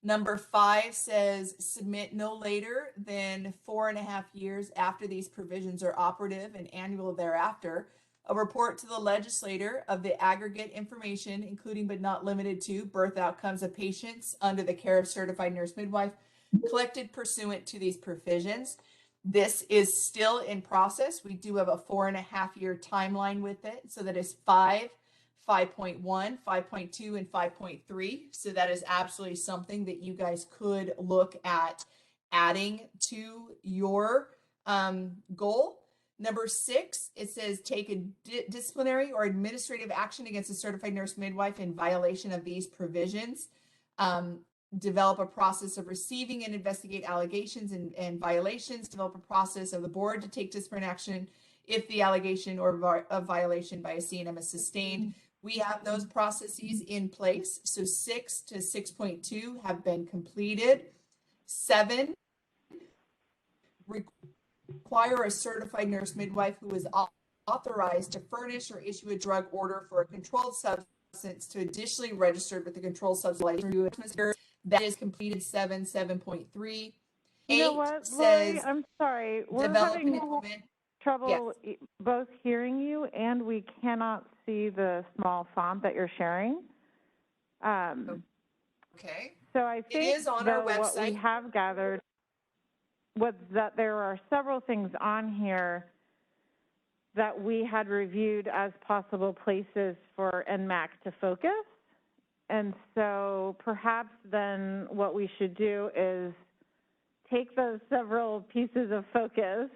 Number 5 says submit no later than 4.5 years after these provisions are operative and annual thereafter a report to the legislator of the aggregate information, including but not limited to birth outcomes of patients under the care of certified nurse midwife, collected pursuant to these provisions. This is still in process. We do have a 4.5-year timeline with it. So that is 5, 5.1, 5.2, and 5.3. So that is absolutely something that you guys could look at adding to your goal. Number 6, it says take a disciplinary or administrative action against a certified nurse midwife in violation of these provisions. Develop a process of receiving and investigate allegations and violations. Develop a process of the board to take disciplinary action if the allegation or a violation by a CNM is sustained. We have those processes in place. So 6 to 6.2 have been completed. 7, require a certified nurse midwife who is authorized to furnish or issue a drug order for a controlled substance to additionally registered with the controlled substance review. That is completed. 7.3. You know 8 what, says Lori? I'm sorry. We're develop and having implement. trouble both hearing you, and we cannot see the small font that you're sharing. Okay. So I think It is on our what we website. have gathered was that there are several things on here that we had reviewed as possible places for Nmac to focus. And so perhaps then what we should do is take those several pieces of focus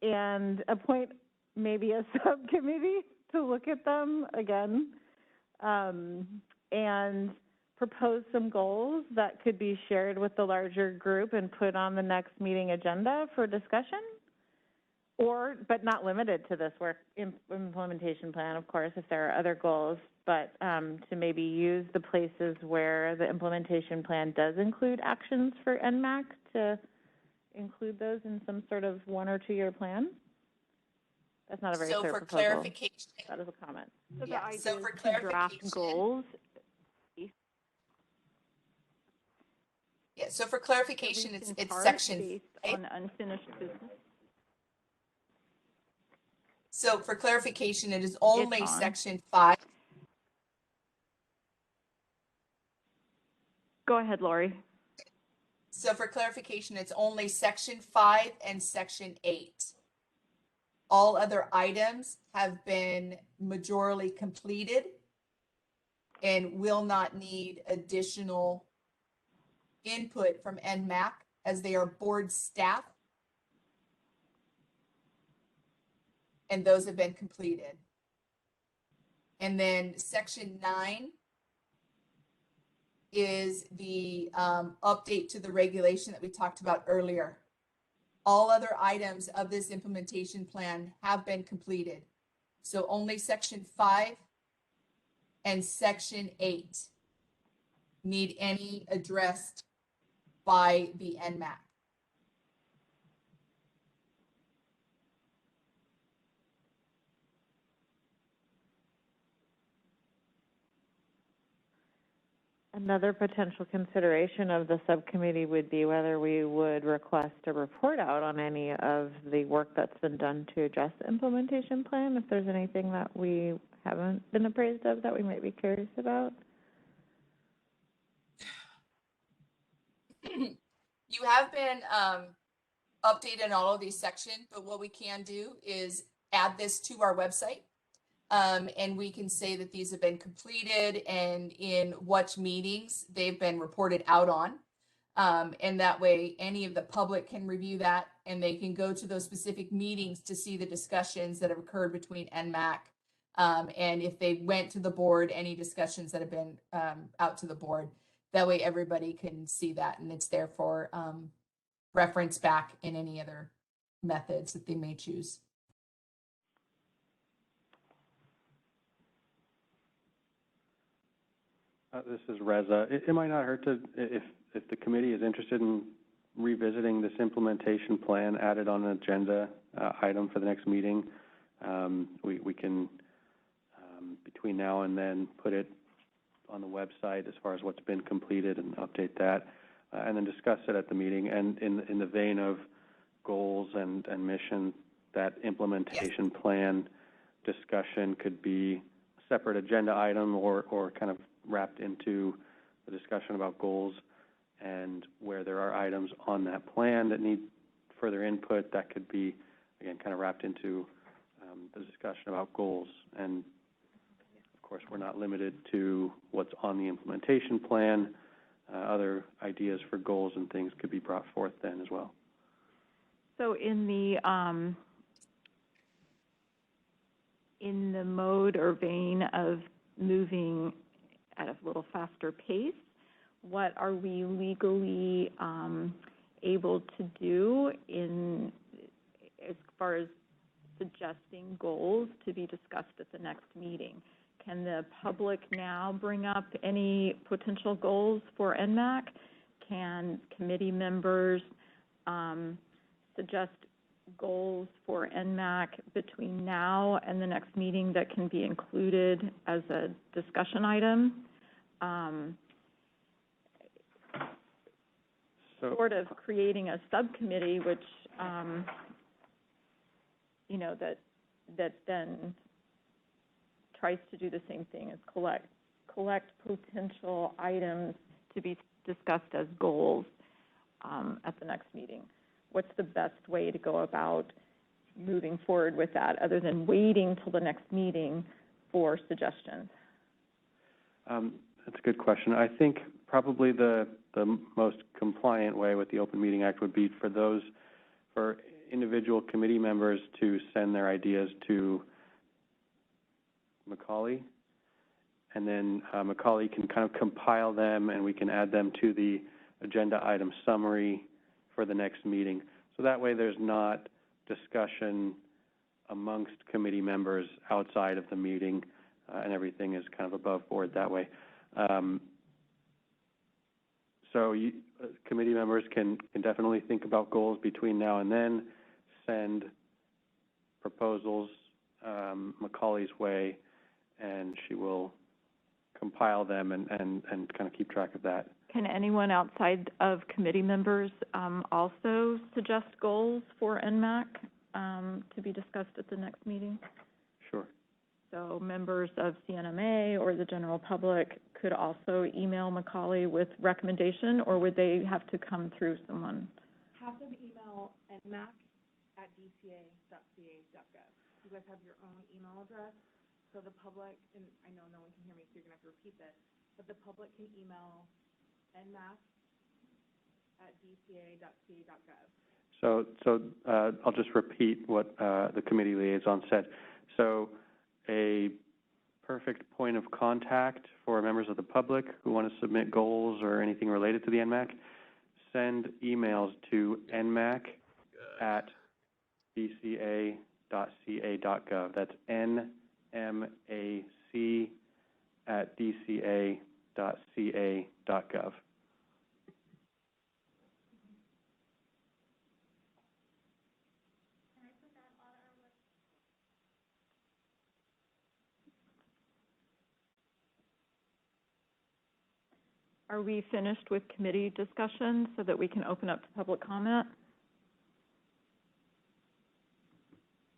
and appoint maybe a subcommittee to look at them again, and propose some goals that could be shared with the larger group and put on the next meeting agenda for discussion, but not limited to this work implementation plan, of course, if there are other goals, but to maybe use the places where the implementation plan does include actions for Nmac to include those in some sort of 1 or 2 year plan. That's not a very clear proposal. Clarification. That is a comment. So the Yeah, idea so for is to draft clarification, goals. Yeah, so for clarification, At least in it's part, section based 5. on unfinished business. So for clarification, it is only It's on. section 5. Go ahead, Lori. So for clarification, it's only section 5 and section 8. All other items have been majorly completed and will not need additional input from Nmac as they are board staff. And those have been completed. And then section 9 is the update to the regulation that we talked about earlier. All other items of this implementation plan have been completed. So only section 5 and section 8 need any addressed by the Nmac. Another potential consideration of the subcommittee would be whether we would request a report out on any of the work that's been done to address the implementation plan, if there's anything that we haven't been appraised of that we might be curious about. You have been updated in all of these sections, but what we can do is add this to our website. And we can say that these have been completed and in what meetings they've been reported out on. And that way any of the public can review that and they can go to those specific meetings to see the discussions that have occurred between Nmac. And if they went to the board, any discussions that have been out to the board, that way everybody can see that and it's there for reference back in any other methods that they may choose. This is Reza. It might not hurt to, if the committee is interested in revisiting this implementation plan, added on an agenda item for the next meeting, we can, between now and then, put it on the website as far as what's been completed and update that, and then discuss it at the meeting. And in the vein of goals and mission, that implementation plan discussion could be a separate agenda item or kind of wrapped into the discussion about goals and where there are items on that plan that need further input, that could be, again, kind of wrapped into the discussion about goals. And, of course, we're not limited to what's on the implementation plan. Other ideas for goals and things could be brought forth then as well. So in the mode or vein of moving at a little faster pace, what are we legally able to do as far as suggesting goals to be discussed at the next meeting? Can the public now bring up any potential goals for Nmac? Can committee members suggest goals for Nmac between now and the next meeting that can be included as a discussion item? Sort of creating a subcommittee, which, that then tries to do the same thing as collect potential items to be discussed as goals at the next meeting. What's the best way to go about moving forward with that, other than waiting till the next meeting for suggestions? That's a good question. I think probably the most compliant way with the Open Meeting Act would be for individual committee members to send their ideas to Macaulay, and then Macaulay can kind of compile them, and we can add them to the agenda item summary for the next meeting. So that way there's not discussion amongst committee members outside of the meeting, and everything is kind of above board that way. Committee members can definitely think about goals between now and then, send proposals Macaulay's way, and she will compile them and kind of keep track of that. Can anyone outside of committee members also suggest goals for Nmac to be discussed at the next meeting? Sure. So members of CNMA or the general public could also email Macaulay with recommendation, or would they have to come through someone? Have them email nmac@dca.ca.gov. You guys have your own email address, so the public, and I know no one can hear me, so you're going to have to repeat this, but the public can email nmac@dca.ca.gov. So I'll just repeat what the committee liaison said. So a perfect point of contact for members of the public who want to submit goals or anything related to the Nmac, send emails to nmac@dca.ca.gov. That's nmac@dca.ca.gov. Are we finished with committee discussion so that we can open up to public comment?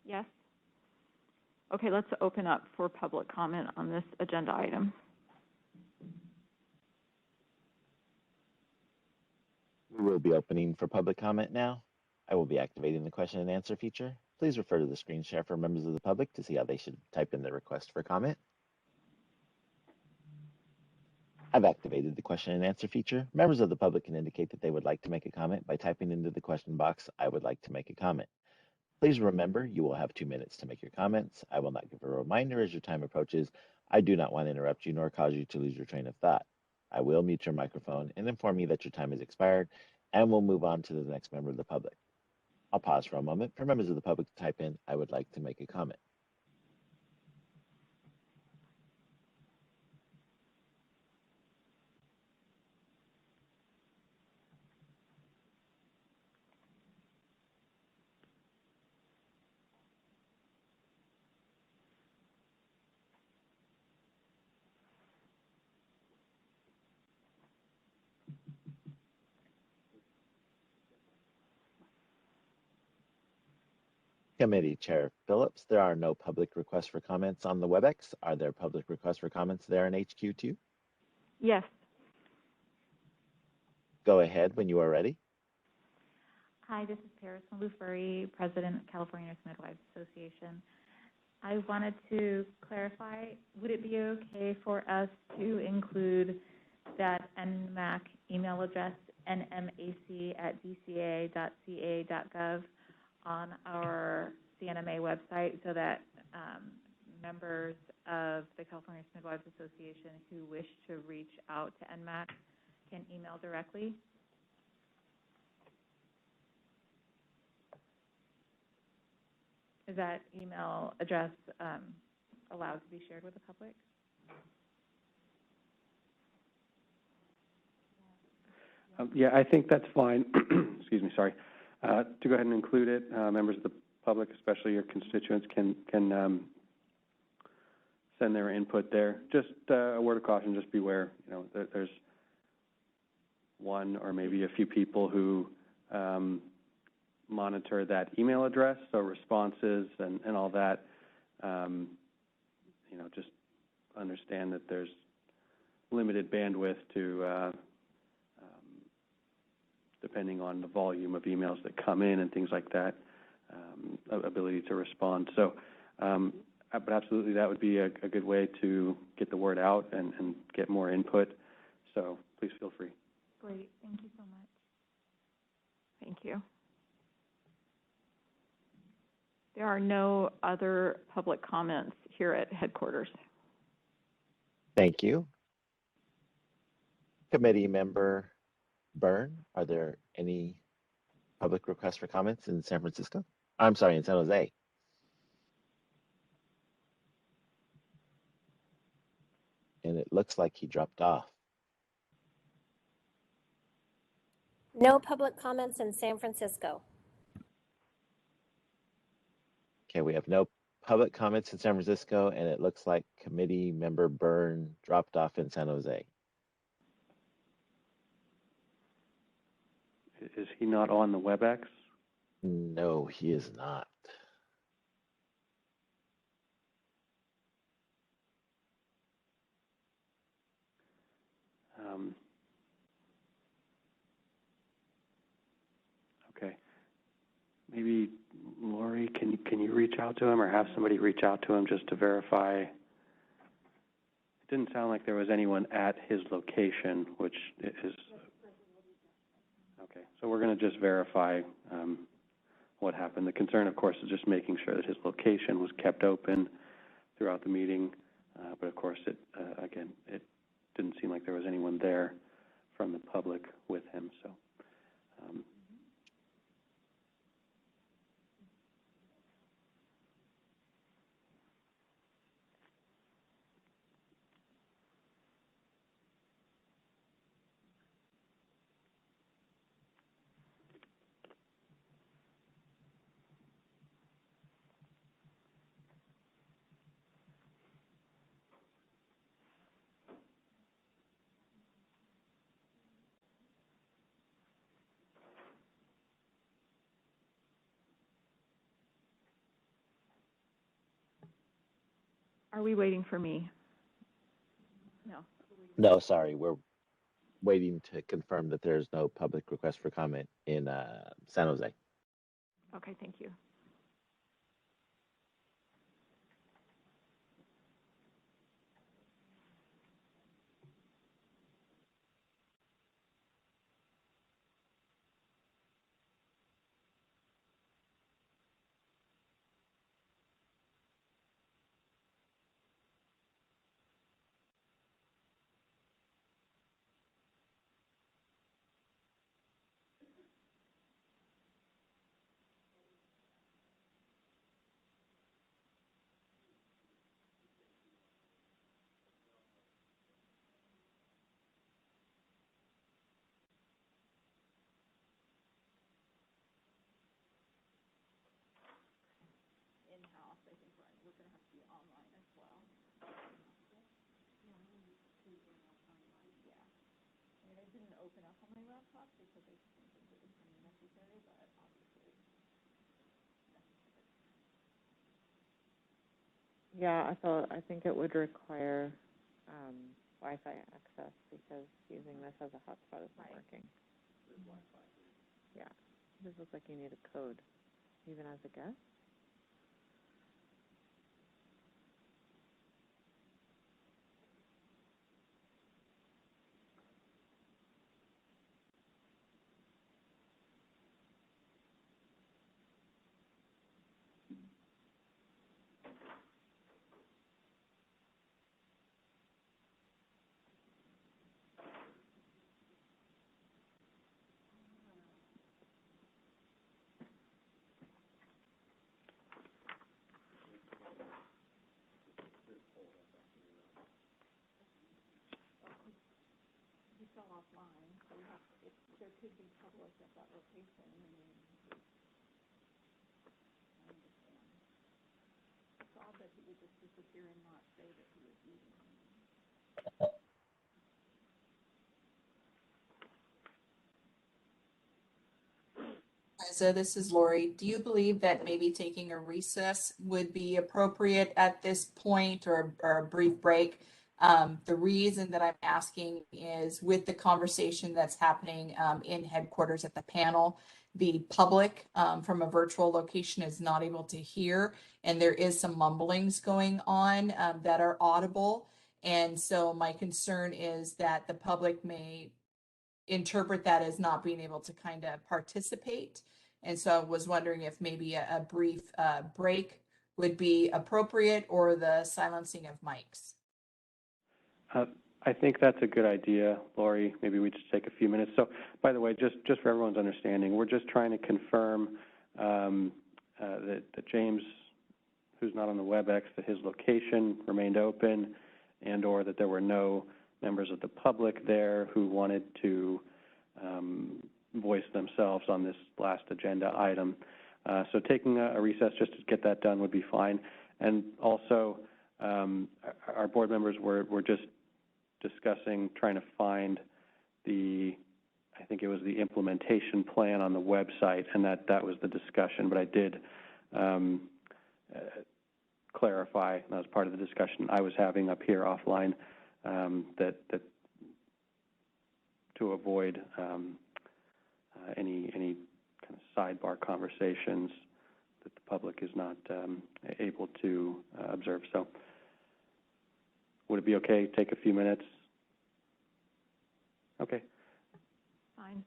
Yes? Okay, let's open up for public comment on this agenda item. We will be opening for public comment now. I will be activating the question and answer feature. Please refer to the screen share for members of the public to see how they should type in their request for comment. I've activated the question and answer feature. Members of the public can indicate that they would like to make a comment by typing into the question box, "I would like to make a comment." Please remember, you will have 2 minutes to make your comments. I will not give a reminder as your time approaches. I do not want to interrupt you nor cause you to lose your train of thought. I will mute your microphone and inform you that your time has expired, and we'll move on to the next member of the public. I'll pause for a moment for members of the public to type in, "I would like to make a comment." Committee Chair Phillips, there are no public requests for comments on the WebEx. Are there public requests for comments there in HQ2? Yes. Go ahead when you are ready. Hi, this is Paris Midwifery, President of California Nurse Midwives Association. I wanted to clarify, would it be okay for us to include that Nmac email address, nmac@dca.ca.gov, on our CNMA website so that members of the California Nurse Midwives Association who wish to reach out to Nmac can email directly? Is that email address allowed to be shared with the public? Yeah, I think that's fine. Excuse me, sorry. To go ahead and include it, members of the public, especially your constituents, can send their input there. Just a word of caution, just beware. You know, there's one or maybe a few people who monitor that email address, so responses and all that. You know, just understand that there's limited bandwidth to, depending on the volume of emails that come in and things like that, ability to respond. So, but absolutely, that would be a good way to get the word out and get more input. So please feel free. Great. Thank you so much. Thank you. There are no other public comments here at headquarters. Thank you. Committee member Byrne, are there any public requests for comments in San Francisco? I'm sorry, in San Jose. And it looks like he dropped off. No public comments in San Francisco. Okay, we have no public comments in San Francisco, and it looks like committee member Byrne dropped off in San Jose. Is he not on the WebEx? No, he is not. Okay. Maybe Lori, can you reach out to him or have somebody reach out to him just to verify? It didn't sound like there was anyone at his location, which is okay. So we're going to just verify what happened. The concern, of course, is just making sure that his location was kept open throughout the meeting. But of course, again, it didn't seem like there was anyone there from the public with him. So. Are we waiting for me? No. No, sorry, we're waiting to confirm that there's no public request for comment in San Jose. Okay, thank you. In-house, I think we're going to have to be online as well. Yeah. I mean, I didn't open up on my laptop because I didn't think it was necessary, but obviously. Yeah, I think it would require Wi-Fi access because using this as a hotspot isn't working. Yeah, this looks like you need a code, even as a guest. So this is Lori. Do you believe that maybe taking a recess would be appropriate at this point, or a brief break? The reason that I'm asking is with the conversation that's happening in headquarters at the panel, the public from a virtual location is not able to hear, and there is some mumblings going on that are audible. And so my concern is that the public may interpret that as not being able to kind of participate. And so I was wondering if maybe a brief break would be appropriate, or the silencing of mics. I think that's a good idea, Lori. Maybe we just take a few minutes. So, by the way, just for everyone's understanding, we're just trying to confirm that James, who's not on the WebEx, that his location remained open, and or that there were no members of the public there who wanted to voice themselves on this last agenda item. So taking a recess just to get that done would be fine. And also, our board members were just discussing trying to find I think it was the implementation plan on the website, and that was the discussion. But I did clarify, that was part of the discussion I was having up here offline, that to avoid any kind of sidebar conversations that the public is not able to observe. So would it be okay? Take a few minutes? Okay. Fine.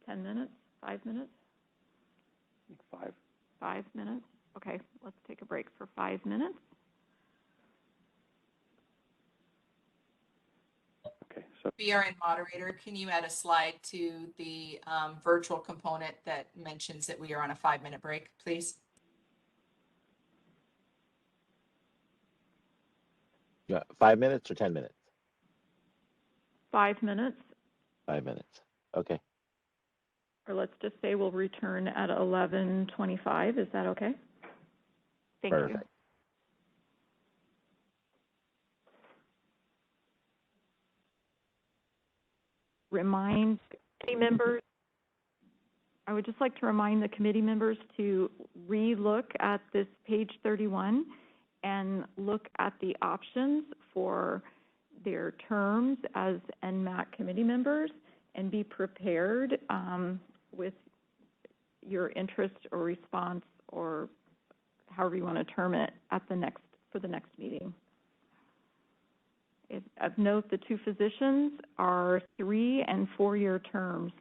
10 minutes? 5 minutes? 5. 5 minutes? Okay, let's take a break for 5 minutes. Okay. So BRN moderator, can you add a slide to the virtual component that mentions that we are on a 5-minute break, please? Yeah, 5 minutes or 10 minutes? 5 minutes, 5 minutes. Okay. or let's just say we'll return at 11:25. Is that okay? Thank Perfect. you. Remind committee members, I would just like to remind the committee members to re-look at this page 31 and look at the options for their terms as Nmac committee members, and be prepared with your interest or response, or however you want to term it, at for the next meeting. Of note, the 2 physicians are 3- and 4-year terms.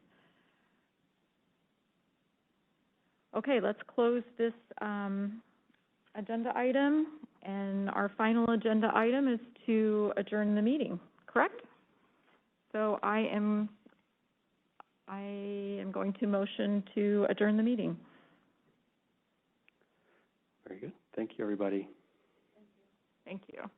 Okay, let's close this agenda item, and our final agenda item is to adjourn the meeting, correct? So I am going to motion to adjourn the meeting. very good. Thank you, everybody. Thank you.